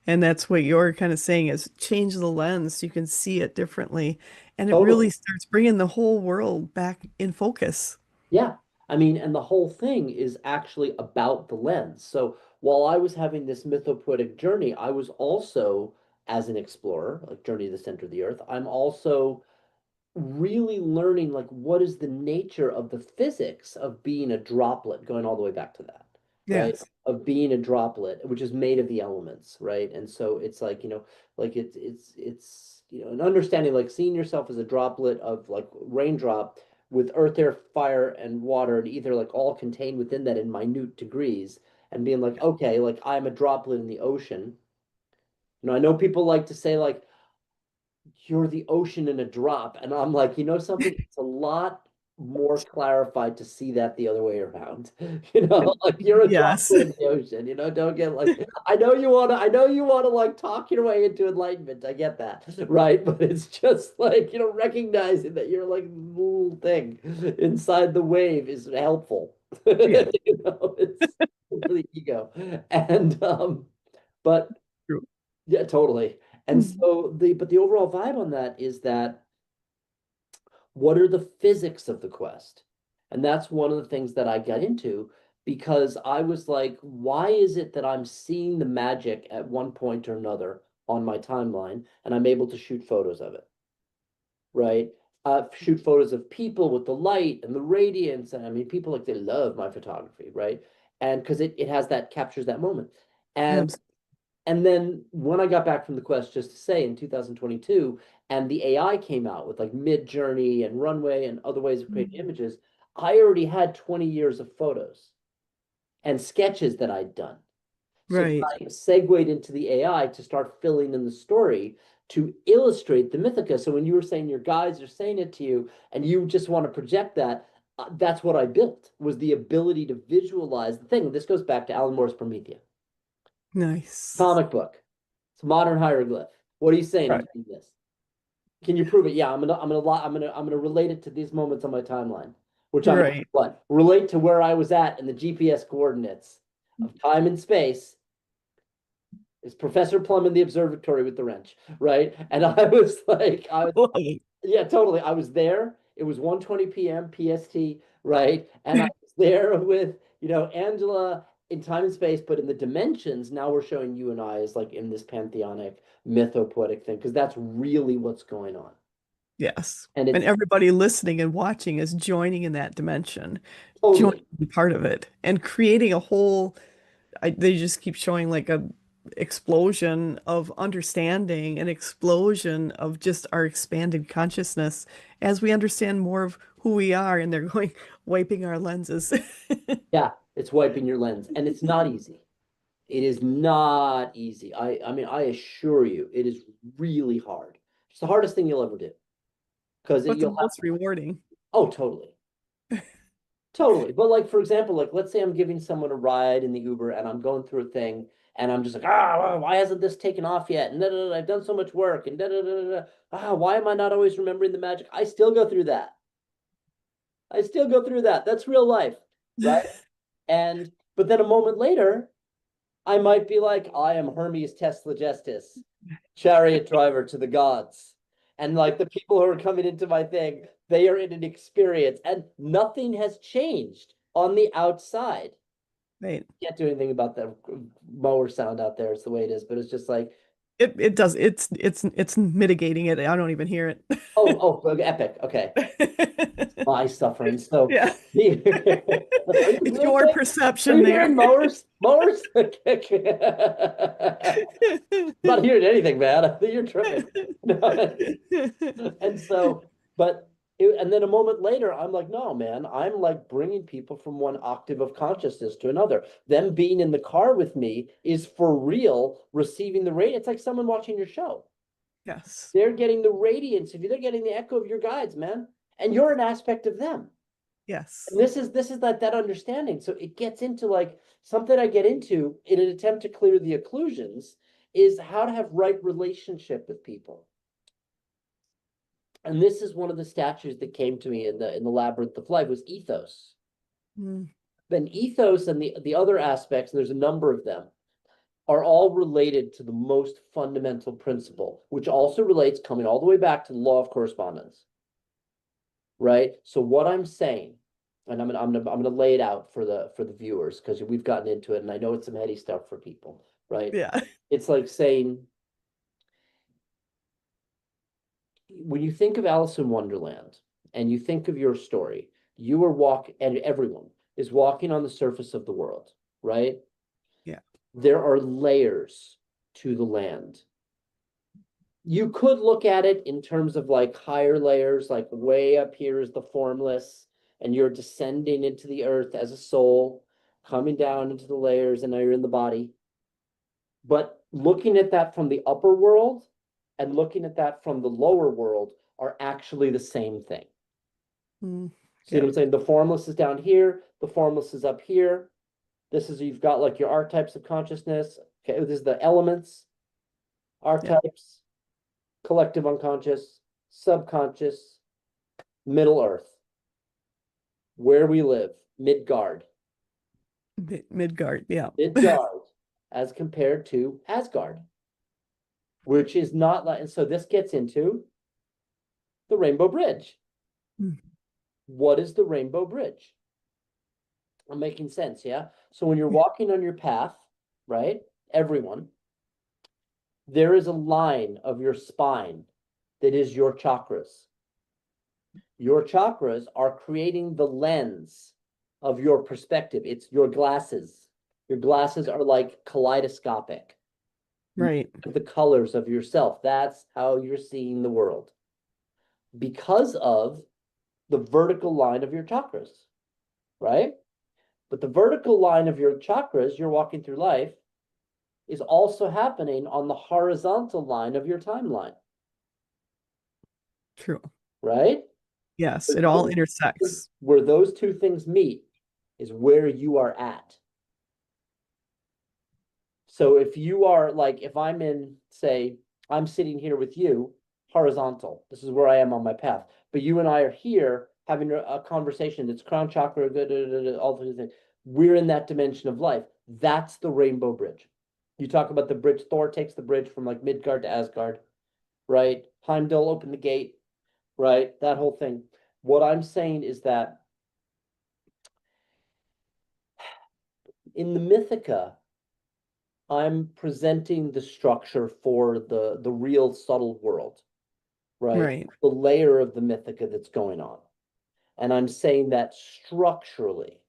And that's what you're kind of saying is change the lens so you can see it differently. And it really totally. starts bringing the whole world back in focus. Yeah. I mean, and the whole thing is actually about the lens. So while I was having this mythopoetic journey, I was also, as an explorer, like Journey to the Center of the Earth, I'm also really learning like what is the nature of the physics of being a droplet, going all the way back to that, right? Yes. Of being a droplet, which is made of the elements, right? And so it's like, like it's an understanding, like seeing yourself as a droplet of like raindrop with earth, air, fire, and water, and either like all contained within that in minute degrees, and being like, okay, like I'm a droplet in the ocean. I know people like to say like, you're the ocean in a drop. And I'm like, something? It's a lot more clarified to see that the other way around. Like you're a Yes. droplet in the ocean, don't get like, I know you want to like talk your way into enlightenment. I get that. Right. But it's just like, recognizing that you're like a little thing inside the wave is helpful. Yeah. It's for the ego. And but True. yeah, totally. And Mhm. so the overall vibe on that is that what are the physics of the quest? And that's one of the things that I got into because I was like, why is it that I'm seeing the magic at one point or another on my timeline and I'm able to shoot photos of it, right? Shoot photos of people with the light and the radiance. And I mean, people like they love my photography, right? And because it has that captures that moment. And Absolutely. And then when I got back from the quest, just to say in 2022, and the AI came out with like Mid Journey and Runway and other ways of creating Mhm. images, I already had 20 years of photos and sketches that I'd done. So Right. I segued into the AI to start filling in the story to illustrate the Mythica. So when you were saying your guides are saying it to you and you just want to project that, that's what I built was the ability to visualize the thing. This goes back to Alan Moore's Promethea Nice. comic book. It's a modern hieroglyph. What are you saying? I'm Right. doing this. Can you prove it? Yeah, I'm gonna relate it to these moments on my timeline, which I'm Right. what relate to where I was at in the GPS coordinates of time and space is Professor Plum in the observatory with the wrench, right? And I was like, Love it. yeah, totally. I was there. It was 1:20 p.m. PST, right? And I was there with, Angela in time and space, but in the dimensions, now we're showing you and I as like in this pantheonic mythopoetic thing, because that's really what's going on. Yes. And And it's everybody listening and watching is joining in that dimension, joining totally, part of it, and creating a whole, they just keep showing like a explosion of understanding, an explosion of just our expanded consciousness as we understand more of who we are, and they're going, wiping our lenses. yeah, it's wiping your lens. And it's not easy. It is not easy. I mean, I assure you, it is really hard. It's the hardest thing you'll ever do because But the you'll have most rewarding. oh, totally. Totally. But like for example, like let's say I'm giving someone a ride in the Uber and I'm going through a thing and I'm just like, why hasn't this taken off yet? And da, da, da, I've done so much work and da, da, da, da, da. Why am I not always remembering the magic? I still go through that. I still go through that. That's real life, right? And but then a moment later, I might be like, I am Hermes Trismegistus, chariot driver to the gods. And like the people who are coming into my thing, they are in an experience and nothing has changed on the outside. Right. Can't do anything about the mower sound out there. It's the way it is, but it's just like, It does, it's mitigating it. I don't even hear it. oh, epic. Okay. My suffering. So Yeah. are you It's really your saying? Are perception you there. hearing mowers? Mowers? I'm not hearing anything, man. I think you're tripping. No. And so, and then a moment later, I'm like, no, man, I'm like bringing people from one octave of consciousness to another. Them being in the car with me is for real receiving the radiance. It's like someone watching your show. Yes. They're getting the radiance of you. They're getting the echo of your guides, man. And you're an aspect of them. And Yes. this is that understanding. So it gets into like something I get into in an attempt to clear the occlusions is how to have right relationship with people. And this is one of the statues that came to me in the labyrinth of life was ethos. Mm, Then ethos and the other aspects, and there's a number of them, are all related to the most fundamental principle, which also relates coming all the way back to the law of correspondence. Right? So what I'm saying, and I'm gonna lay it out for the viewers because we've gotten into it, and I know it's some heady stuff for people, right? yeah. It's like saying when you think of Alice in Wonderland and you think of your story, you are walking, and everyone is walking on the surface of the world, right? Yeah. There are layers to the land. You could look at it in terms of like higher layers, like way up here is the formless, and you're descending into the earth as a soul, coming down into the layers, and now you're in the body. But looking at that from the upper world and looking at that from the lower world are actually the same thing. Mm, See what yeah. I'm saying? The formless is down here, the formless is up here. This is, you've got like your archetypes of consciousness. Okay, this is the elements, Yeah. archetypes, collective unconscious, subconscious, Middle Earth, where we live, Midgard. Midgard. Yeah. Midgard as compared to Asgard, which is not like, and so this gets into the Rainbow Bridge. Mm, What is the Rainbow Bridge? I'm making sense, yeah? So when you're yeah. walking on your path, right? Everyone, there is a line of your spine that is your chakras. Your chakras are creating the lens of your perspective. It's your glasses. Your glasses are like kaleidoscopic. You Right. look at the colors of yourself. That's how you're seeing the world because of the vertical line of your chakras, right? But the vertical line of your chakras, you're walking through life, is also happening on the horizontal line of your timeline, True. right? Yes. It all intersects. Where those two things meet is where you are at. So if you are like, if I'm in, say, I'm sitting here with you horizontal. This is where I am on my path. But you and I are here having a conversation that's crown chakra, all these things. We're in that dimension of life. That's the rainbow bridge. You talk about the bridge. Thor takes the bridge from like Midgard to Asgard, right? Heimdall opened the gate, right? That whole thing. What I'm saying is that in the Mythica, I'm presenting the structure for the real subtle world, right? Right. The layer of the Mythica that's going on. And I'm saying that structurally,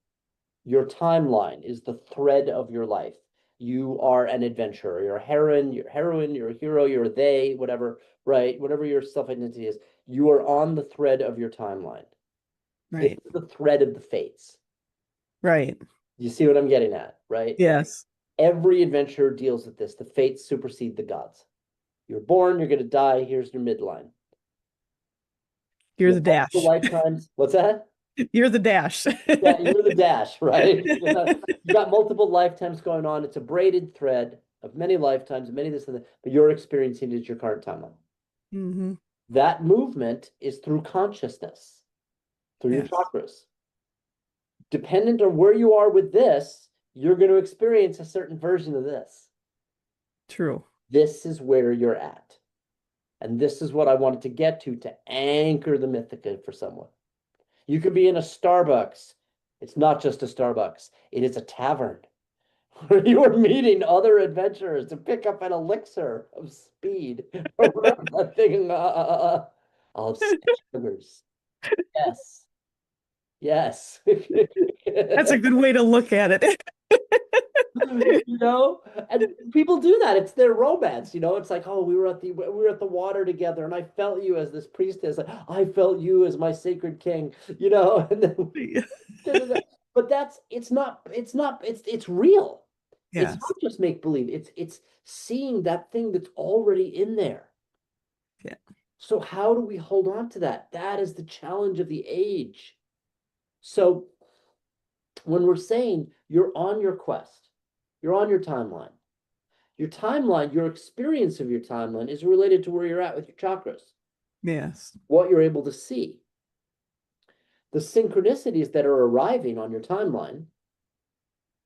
your timeline is the thread of your life. You are an adventurer. You're a heroine, you're a hero, you're a they, whatever, right? Whatever your self-identity is, you are on the thread of your timeline. This Right. is the thread of the fates. Right. You see what I'm getting at, right? Yes. Every adventurer deals with this. The fates supersede the gods. You're born, you're going to die. Here's your midline. You're You the have multiple dash. lifetimes. What's that? You're the dash. Yeah, you're the dash, right? You got multiple lifetimes going on. It's a braided thread of many lifetimes, many this and that, but you're experiencing it as your current timeline. Hmm. That movement is through consciousness, through your Yes. chakras. Dependent on where you are with this, you're going to experience a certain version of this. True. This is where you're at. And this is what I wanted to get to anchor the Mythica for someone. You could be in a Starbucks. It's not just a Starbucks. It is a tavern where you are meeting other adventurers to pick up an elixir of speed or whatever that thing. I'll have six sugars. Yes. Yes. That's a good way to look at it. You know, and people do that. It's their romance, you know. It's like, oh, we were at the water together, and I felt you as this priestess. I felt you as my sacred king, you know. And then, but it's real. It's Yes. not just make believe. It's seeing that thing that's already in there. Yeah. So how do we hold on to that? That is the challenge of the age. So when we're saying you're on your quest, you're on your timeline, your experience of your timeline is related to where you're at with your chakras, Yes. what you're able to see. The synchronicities that are arriving on your timeline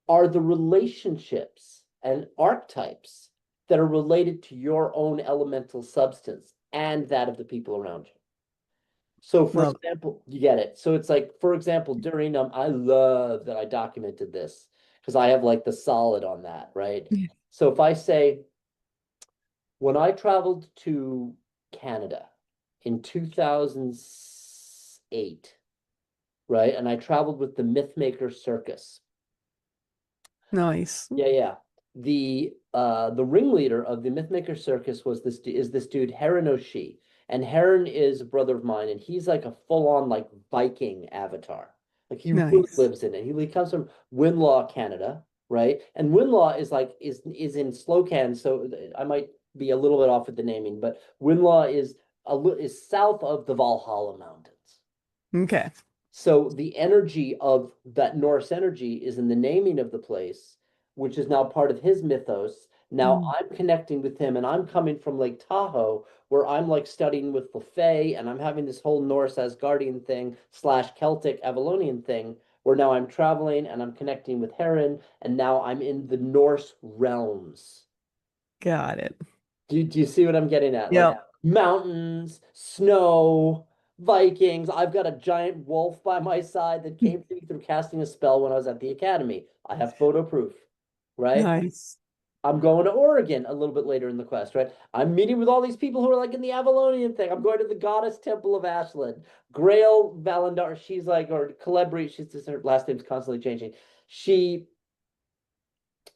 are the relationships and archetypes that are related to your own elemental substance and that of the people around you. So, for Love example, you get it. So it's like, for example, during I love that I documented this because I have like the solid on that, right? it. So if I say when I traveled to Canada in 2008, right? And I traveled with the Mythmaker Circus. Nice. Yeah, yeah. The ringleader of the Mythmaker Circus was this dude Heron O'Shea. And Heron is a brother of mine, and he's like a full-on like Viking avatar. Like he really Nice. lives in it. He comes from Winlaw, Canada, right? And Winlaw is in Slocan, so I might be a little bit off with the naming, but Winlaw is south of the Valhalla Mountains. Okay. So the energy of that Norse energy is in the naming of the place, which is now part of his mythos. Now Mm. I'm connecting with him, and I'm coming from Lake Tahoe, where I'm like studying with the Fae, and I'm having this whole Norse Asgardian thing / Celtic Avalonian thing, where now I'm traveling and I'm connecting with Heron, and now I'm in the Norse realms. Got it. Do you see what I'm getting at? Like Yep. mountains, snow, Vikings. I've got a giant wolf by my side that came to me through casting a spell when I was at the academy. I have photo proof, right? Nice. I'm going to Oregon a little bit later in the quest, right? I'm meeting with all these people who are like in the Avalonian thing. I'm going to the goddess temple of Ashland. Grail Valandar, she's like, or Calebri, her last name's constantly changing. She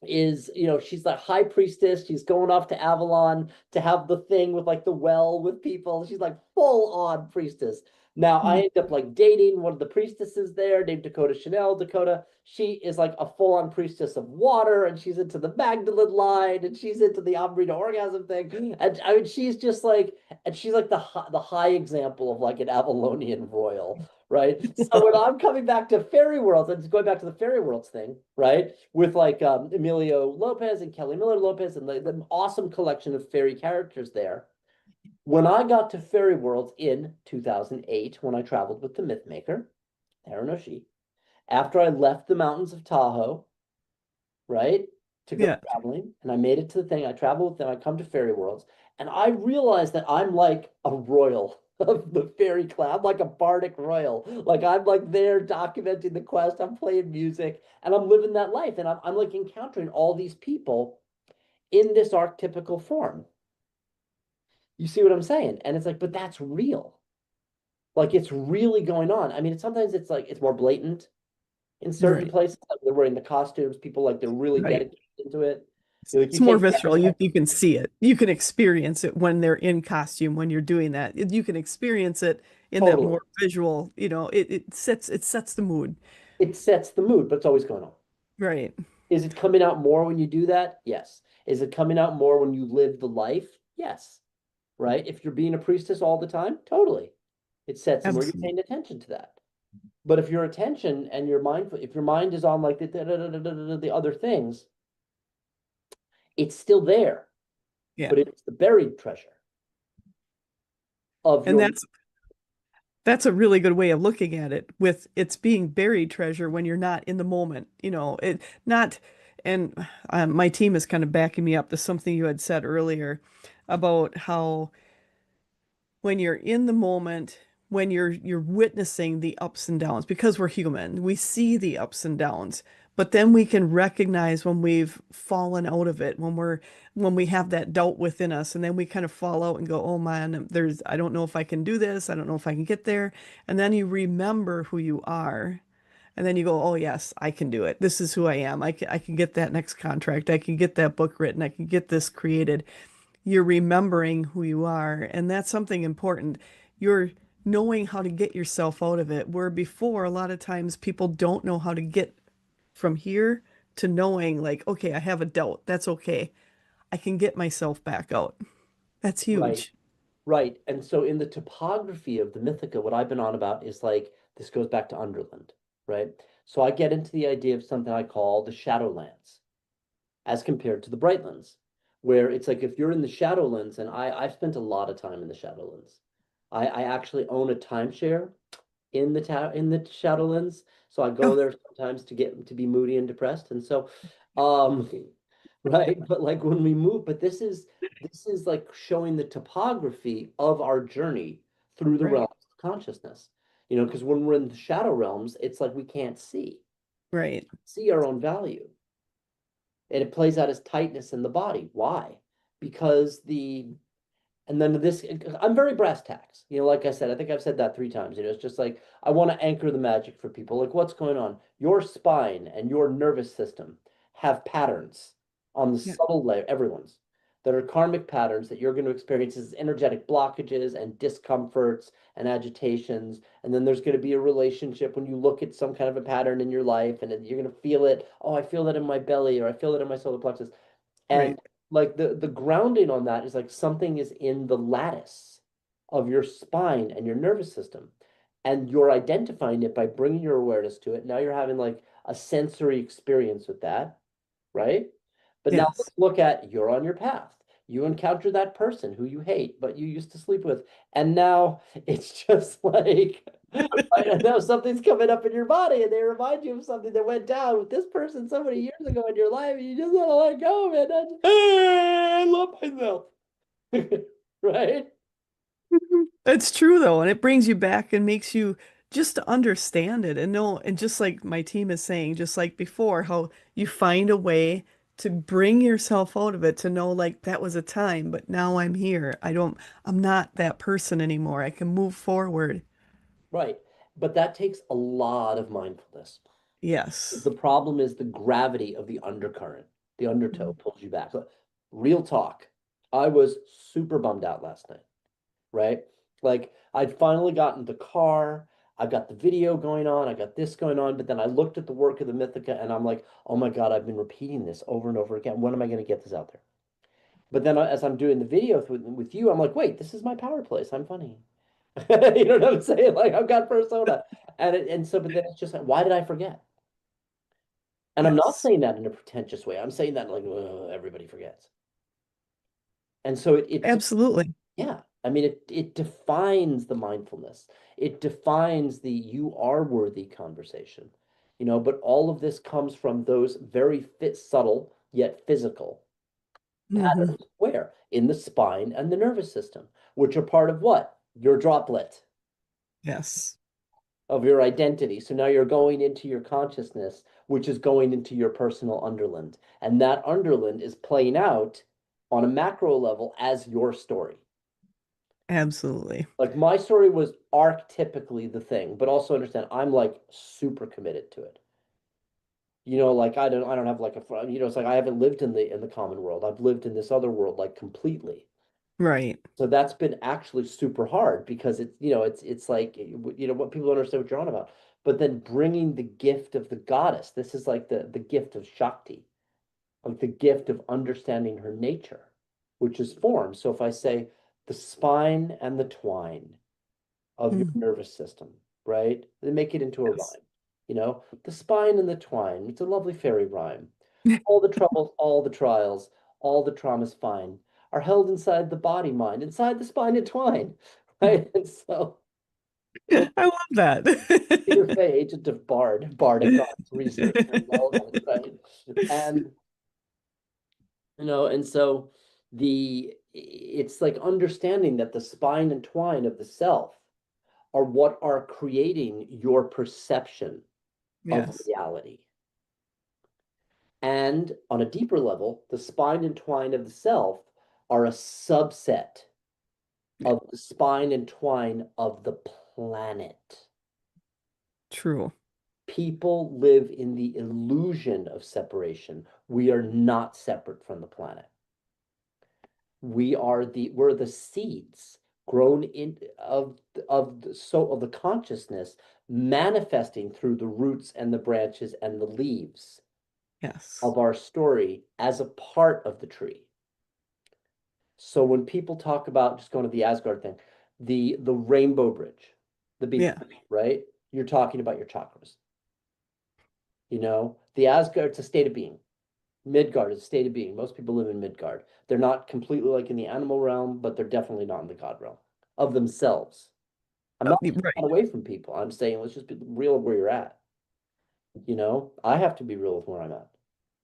is, she's the high priestess. She's going off to Avalon to have the thing with like the well with people. She's like full on priestess. Now I Mm. end up like dating one of the priestesses there named Dakota Chanel. Dakota, she is like a full on priestess of water, and she's into the Magdalene line, and she's into the Omri to orgasm thing. And I mean, she's just like, and she's like the high example of like an Avalonian royal, right? So when I'm coming back to Fairy Worlds, and going back to the Fairy Worlds thing, right? With like Emilio Lopez and Kelly Miller Lopez and the awesome collection of fairy characters there. When I got to Fairy Worlds in 2008, when I traveled with the Myth Maker, Aaron O'Shea, after I left the mountains of Tahoe, right, to go Yeah. traveling, and I made it to the thing, I travel with them, I come to Fairy Worlds, and I realized that I'm like a royal of the fairy clan. I'm like a bardic royal. Like I'm like there documenting the quest, I'm playing music, and I'm living that life. And I'm like encountering all these people in this archetypical form. You see what I'm saying? And it's like, but that's real. Like it's really going on. I mean, sometimes it's like it's more blatant in certain Right. places. Like they're wearing the costumes, people like they're really Right. dedicated into it. You're like It's you more can't visceral. You can see it. You can experience it when they're in costume, when you're doing that. You can experience it in that totally. more visual, it sets the mood. It sets the mood, but it's always going on. Right. Is it coming out more when you do that? Yes. Is it coming out more when you live the life? Yes. Right? If you're being a priestess all the time, totally. It sets the mood. You're Absolutely. paying attention to that. But if your attention and your mind, if your mind is on like the other things, it's still there, Yeah. but it's the buried treasure of And your that's a really good way of looking at it with it's being buried treasure when you're not in the moment, it not and my team is kind of backing me up to something you had said earlier about how when you're in the moment, when you're witnessing the ups and downs, because we're human, we see the ups and downs, but then we can recognize when we've fallen out of it, when we have that doubt within us, and then we kind of fall out and go, oh man, I don't know if I can do this, I don't know if I can get there. And then you remember who you are. And then you go, oh yes, I can do it. This is who I am. I can get that next contract. I can get that book written. I can get this created. You're remembering who you are, and that's something important. You're knowing how to get yourself out of it, where before a lot of times people don't know how to get from here to knowing, like, okay, I have a doubt, that's okay, I can get myself back out. That's right, huge. right. And so in the topography of the Mythica, what I've been on about is like this goes back to Underland, right? So I get into the idea of something I call the Shadowlands as compared to the Brightlands, where it's like if you're in the Shadowlands, and I've spent a lot of time in the Shadowlands. I actually own a timeshare in the Shadowlands, so I go Oh, there sometimes to get to be moody and depressed, and so, um, right. But like when we move, but this is like showing the topography of our journey through the right, realms of consciousness. Because when we're in the shadow realms, it's like we can't right. see our own value. And it plays out as tightness in the body. Why? Because and then this, I'm very brass tacks. Like I said, I think I've said that 3 times. It's just like I want to anchor the magic for people. Like, what's going on? Your spine and your nervous system have patterns on the Yeah, subtle layer, everyone's, that are karmic patterns that you're going to experience as energetic blockages and discomforts and agitations. And then there's going to be a relationship when you look at some kind of a pattern in your life, and you're going to feel it. Oh, I feel that in my belly, or I feel it in my solar plexus. And right, like the grounding on that is like something is in the lattice of your spine and your nervous system. And you're identifying it by bringing your awareness to it. Now you're having like a sensory experience with that, right? But now yes. let's look at you're on your path. You encounter that person who you hate, but you used to sleep with. And now it's just like, I know something's coming up in your body and they remind you of something that went down with this person so many years ago in your life, and you just want to let go, man. I love myself. Right? It's true though, and it brings you back and makes you just to understand it and know, and just like my team is saying, just like before, how you find a way to bring yourself out of it, to know like that was a time, but now I'm here. I'm not that person anymore. I can move forward. Right. But that takes a lot of mindfulness. Yes. The problem is the gravity of the undercurrent. The undertow Mhm. pulls you back. Look, real talk. I was super bummed out last night, right? Like I'd finally gotten the car. I've got the video going on. I got this going on. But then I looked at the work of the Mythica and I'm like, oh my God, I've been repeating this over and over again. When am I going to get this out there? But then as I'm doing the video with you, I'm like, wait, this is my power place. I'm funny. You know what I'm saying? Like I've got persona. But then it's just like, why did I forget? And I'm not Yes. saying that in a pretentious way. I'm saying that like everybody forgets. And so it's Absolutely. yeah. I mean, it defines the mindfulness. It defines the you are worthy conversation. But all of this comes from those very subtle yet physical Hmm. patterns. Where? In the spine and the nervous system, which are part of what? Your droplet Yes. of your identity. So now you're going into your consciousness, which is going into your personal underland. And that underland is playing out on a macro level as your story. Absolutely. Like my story was archetypically the thing, but also understand I'm like super committed to it. Like I don't have like it's like I haven't lived in the common world. I've lived in this other world like completely. Right. So that's been actually super hard because it's like what people don't understand what you're on about. But then bringing the gift of the goddess, this is like the gift of Shakti, like the gift of understanding her nature, which is form. So if I say the spine and the twine of your Mm. nervous system, right? They make it into a Yes. rhyme. The spine and the twine. It's a lovely fairy rhyme. All the troubles, all the trials, all the traumas fine are held inside the body mind, inside the spine and twine, right? And so I love Peter that. Fay, agent of bardic arts, research and relevance, right? And and so it's like understanding that the spine and twine of the self are what are creating your perception of Yes. reality. And on a deeper level, the spine and twine of the self are a subset Yeah. of the spine and twine of the planet. True. People live in the illusion of separation. We are not separate from the planet. We're the seeds grown in of the consciousness manifesting through the roots and the branches and the leaves Yes. of our story as a part of the tree. So when people talk about, just going to the Asgard thing, the rainbow bridge, the beat, Yeah. right? You're talking about your chakras. The Asgard, it's a state of being. Midgard is a state of being. Most people live in Midgard. They're not completely like in the animal realm, but they're definitely not in the God realm of themselves. I'm not taking that Right. away from people. I'm saying let's just be real where you're at. I have to be real with where I'm at.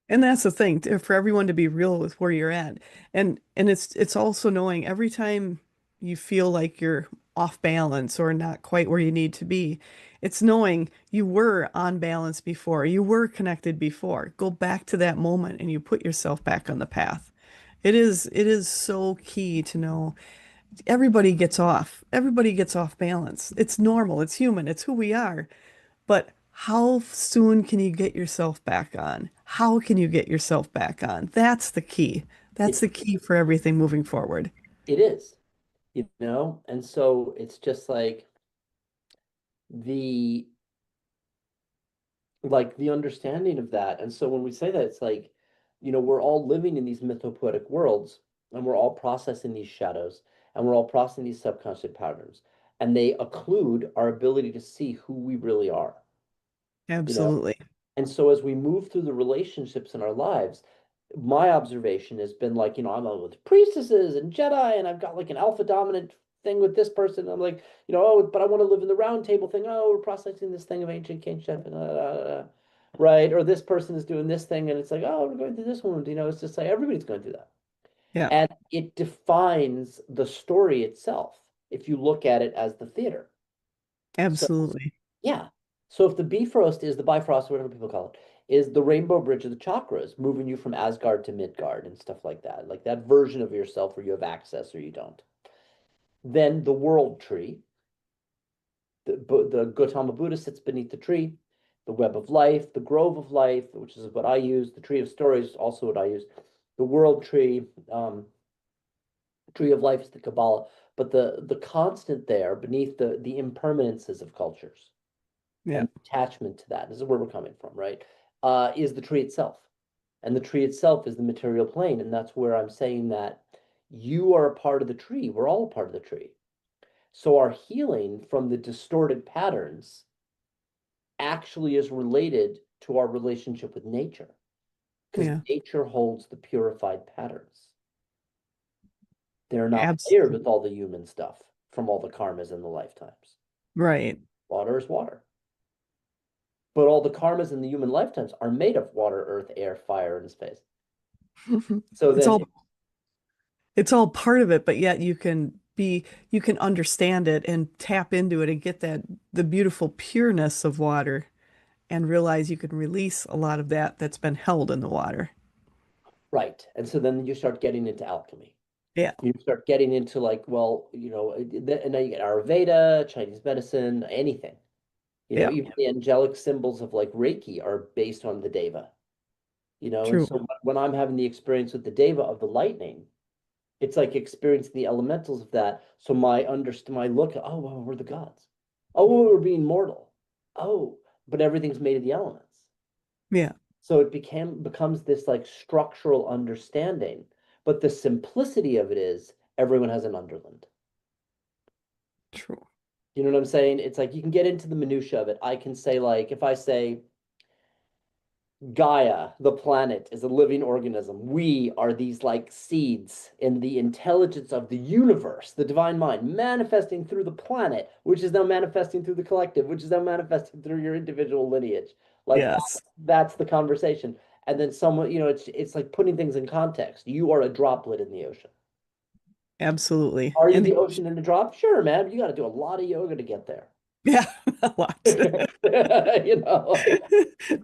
And that's the thing, for everyone to be real with where you're at. And it's also knowing every time you feel like you're off balance or not quite where you need to be, it's knowing you were on balance before, you were connected before. Go back to that moment and you put yourself back on the path. It is so key to know everybody gets off. Everybody gets off balance. It's normal, it's human, it's who we are. But how soon can you get yourself back on? How can you get yourself back on? That's the key. That's It the key for everything moving forward. it is, and so it's just the the understanding of that. And so when we say that, it's like, we're all living in these mythopoetic worlds and we're all processing these shadows and we're all processing these subconscious patterns. And they occlude our ability to see who we really are, you know? Absolutely. And so as we move through the relationships in our lives, my observation has been like, I'm with priestesses and Jedi, and I've got like an alpha dominant thing with this person. I'm like, oh, but I want to live in the round table thing. Oh, we're processing this thing of ancient kingship, right? Or this person is doing this thing, and it's like, oh, we're going through this wound. It's just like everybody's going through that. Yeah, And it defines the story itself if you look at it as the theater. So absolutely. yeah. So if the Bifrost is the Bifrost, whatever people call it, is the rainbow bridge of the chakras, moving you from Asgard to Midgard and stuff like that version of yourself where you have access or you don't. Then the world tree, the Gautama Buddha sits beneath the tree, the web of life, the grove of life, which is what I use, the tree of stories is also what I use, the world tree, tree of life is the Kabbalah, but the constant there beneath the impermanences of cultures Yeah, and attachment to that, this is where we're coming from, right? Is the tree itself. And the tree itself is the material plane. And that's where I'm saying that you are a part of the tree. We're all a part of the tree. So our healing from the distorted patterns actually is related to our relationship with nature because yeah, nature holds the purified patterns. They're not layered with Absolutely. all the human stuff from all the karmas in the lifetimes. Right. Water is water. But all the karmas in the human lifetimes are made of water, earth, air, fire, and space. So It's then, all part of it, but yet you can understand it and tap into it and get that the beautiful pureness of water and realize you can release a lot of that that's been held in the water. right. And so then you start getting into alchemy. Yeah. You start getting into like, well, and now you get Ayurveda, Chinese medicine, anything. Yeah. Even the angelic symbols of like Reiki are based on the deva. And True. so when I'm having the experience with the deva of the lightning, it's like experiencing the elementals of that. So my look, oh, well, we're the gods. Oh, well, we're being mortal. Oh, but everything's made of the elements. Yeah. So it becomes this like structural understanding. But the simplicity of it is everyone has an underland. True. You know what I'm saying? It's like you can get into the minutia of it. I can say like if I say Gaia, the planet, is a living organism. We are these like seeds in the intelligence of the universe, the divine mind, manifesting through the planet, which is now manifesting through the collective, which is now manifesting through your individual lineage. Like Yes. that's the conversation. And then someone, it's like putting things in context. You are a droplet in the ocean. Absolutely. Are you And the ocean in a drop? Sure, man. You got to do a lot of yoga to get there. yeah, a lot. You know.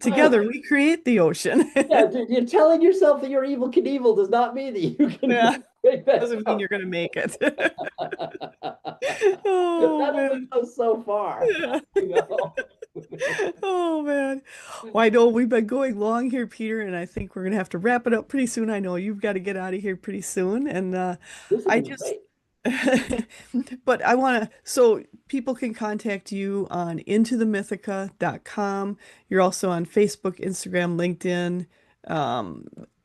Together we create the ocean. Yeah, dude, you're telling yourself that you're evil Knievel does not mean that you can Yeah. make that Doesn't mean jump. you're going to make it. That Oh only man. goes so far, Yeah. you know. Oh man. Well, I know we've been going long here, Peter, and I think we're gonna have to wrap it up pretty soon. I know you've got to get out of here pretty soon, and This has I been just, great. but I want to, so people can contact you on intothemythica.com. You're also on Facebook, Instagram, LinkedIn,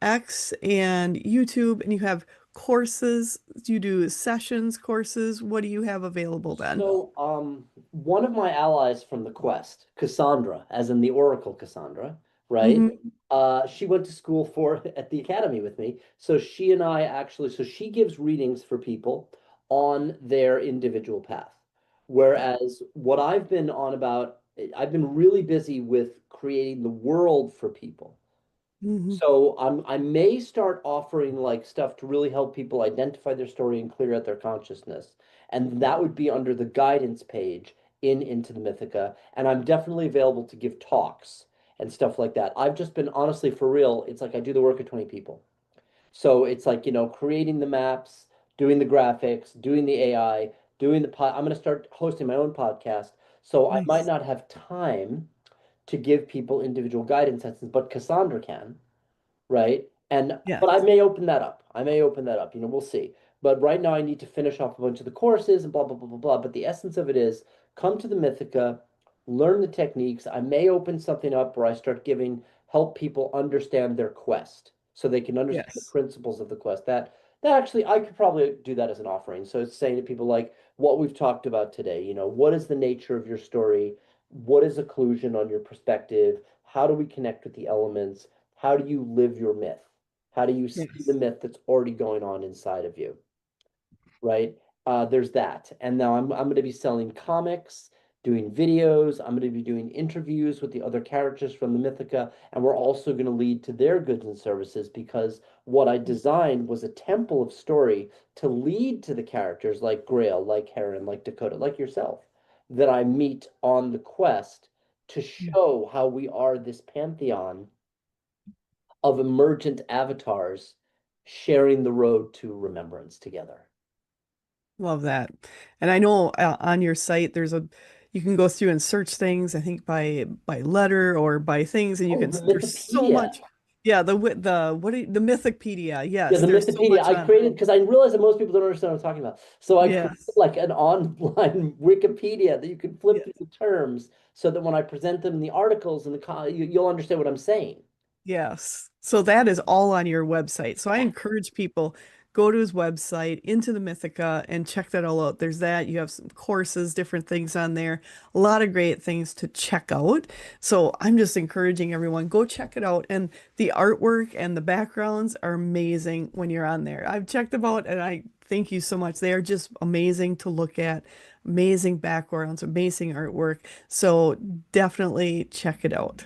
X, and YouTube, and you have courses. You do sessions, courses. What do you have available then? So, one of my allies from the Quest, Cassandra, as in the Oracle Cassandra, right? Hmm. She went to school for at the academy with me. So she and I actually, so she gives readings for people on their individual path. Whereas what I've been on about, I've been really busy with creating the world for people. Hmm. So I may start offering like stuff to really help people identify their story and clear out their consciousness. And that would be under the guidance page in Into the Mythica. And I'm definitely available to give talks and stuff like that. I've just been honestly for real, it's like I do the work of 20 people. So it's like, creating the maps, doing the graphics, doing the AI, doing I'm going to start hosting my own podcast. So I might Nice. not have time to give people individual guidance sessions, but Cassandra can, right? And but I Yes. may open that up. I may open that up. We'll see. But right now I need to finish off a bunch of the courses and blah blah blah blah blah. But the essence of it is come to the Mythica, learn the techniques. I may open something up where I start giving help people understand their quest so they can understand the Yes. principles of the quest. That actually I could probably do that as an offering. So it's saying to people like what we've talked about today, what is the nature of your story? What is occlusion on your perspective? How do we connect with the elements? How do you live your myth? How do you see the Yes. myth that's already going on inside of you? Right? There's that. And now I'm going to be selling comics, doing videos. I'm going to be doing interviews with the other characters from the Mythica. And we're also going to lead to their goods and services because what I designed was a temple of story to lead to the characters like Grail, like Heron, like Dakota, like yourself, that I meet on the quest to Yeah. show how we are this pantheon of emergent avatars sharing the road to remembrance together. Love that. And I know on your site you can go through and search things, I think by letter or by things, and you Oh, can the there's so Mythopedia. much. Yeah, the Mythicpedia. Yeah, Yes, the there's so Mythopedia much I on. created because I realized that most people don't understand what I'm talking about. So I created Yes. like an online Wikipedia that you can flip Yes. through the terms so that when I present them in the articles and you'll understand what I'm saying. Yes. So that is all on your website. So I encourage people go to his website, Into the Mythica, and check that all out. There's that. You have some courses, different things on there. A lot of great things to check out. So I'm just encouraging everyone, go check it out. And the artwork and the backgrounds are amazing when you're on there. I've checked them out and I thank you so much. They are just amazing to look at. Amazing backgrounds, amazing artwork. So definitely check it out.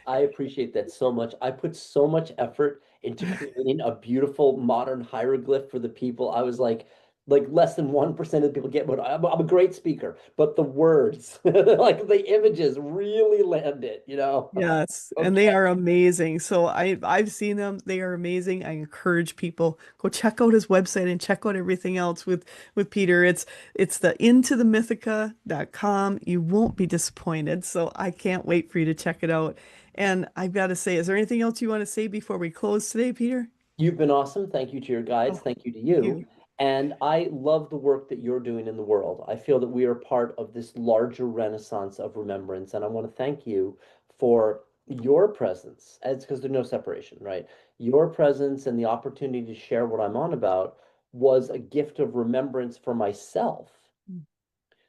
I appreciate that so much. I put so much effort into creating a beautiful modern hieroglyph for the people. I was like less than 1% of the people get what I'm a great speaker, but the words, like the images really land it, you know? Yes, and they Okay. are amazing. So I've seen them. They are amazing. I encourage people go check out his website and check out everything else with Peter. It's the intothemythica.com. You won't be disappointed. So I can't wait for you to check it out. And I've got to say, is there anything else you want to say before we close today, Peter? You've been awesome. Thank you to your guides. Oh, Thank you to thank you. you. And I love the work that you're doing in the world. I feel that we are part of this larger renaissance of remembrance. And I want to thank you for your presence. It's because there's no separation, right? Your presence and the opportunity to share what I'm on about was a gift of remembrance for myself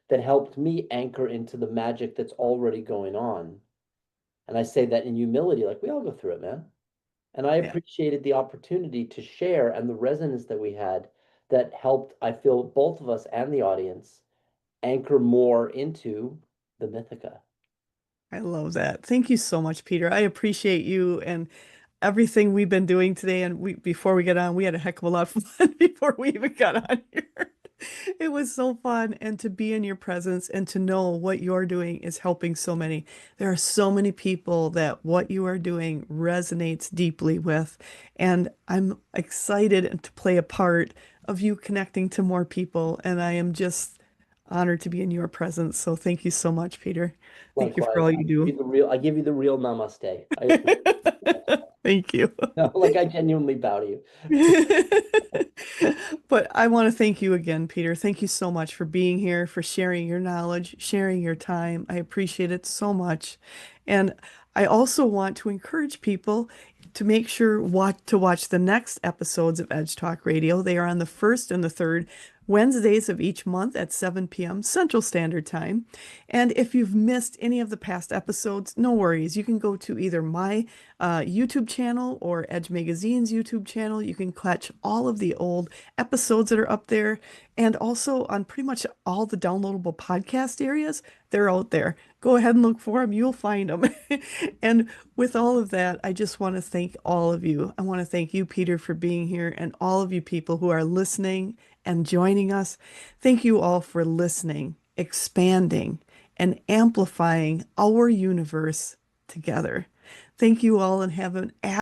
that helped me anchor into the magic that's already going on. And I say that in humility, like we all go through it, man. And I Yeah, appreciated the opportunity to share and the resonance that we had that helped, I feel, both of us and the audience anchor more into the Mythica. I love that. Thank you so much, Peter. I appreciate you and everything we've been doing today. And before we get on, we had a heck of a lot of fun before we even got on here. It was so fun. And to be in your presence and to know what you're doing is helping so many. There are so many people that what you are doing resonates deeply with. And I'm excited to play a part of you connecting to more people. And I am just honored to be in your presence. So thank you so much, Peter. Thank you for Likewise, all you do. I give you the real namaste. I appreciate Thank you. it. Like I genuinely bow to you. But I want to thank you again, Peter. Thank you so much for being here, for sharing your knowledge, sharing your time. I appreciate it so much. And I also want to encourage people to make sure to watch the next episodes of Edge Talk Radio. They are on the first and the third Wednesdays of each month at 7 p.m. Central Standard Time. And if you've missed any of the past episodes, no worries. You can go to either my YouTube channel or Edge Magazine's YouTube channel. You can catch all of the old episodes that are up there. And also on pretty much all the downloadable podcast areas, they're out there. Go ahead and look for them. You'll find them. And with all of that, I just want to thank all of you. I want to thank you, Peter, for being here and all of you people who are listening and joining us. Thank you all for listening, expanding, and amplifying our universe together. Thank you all and have an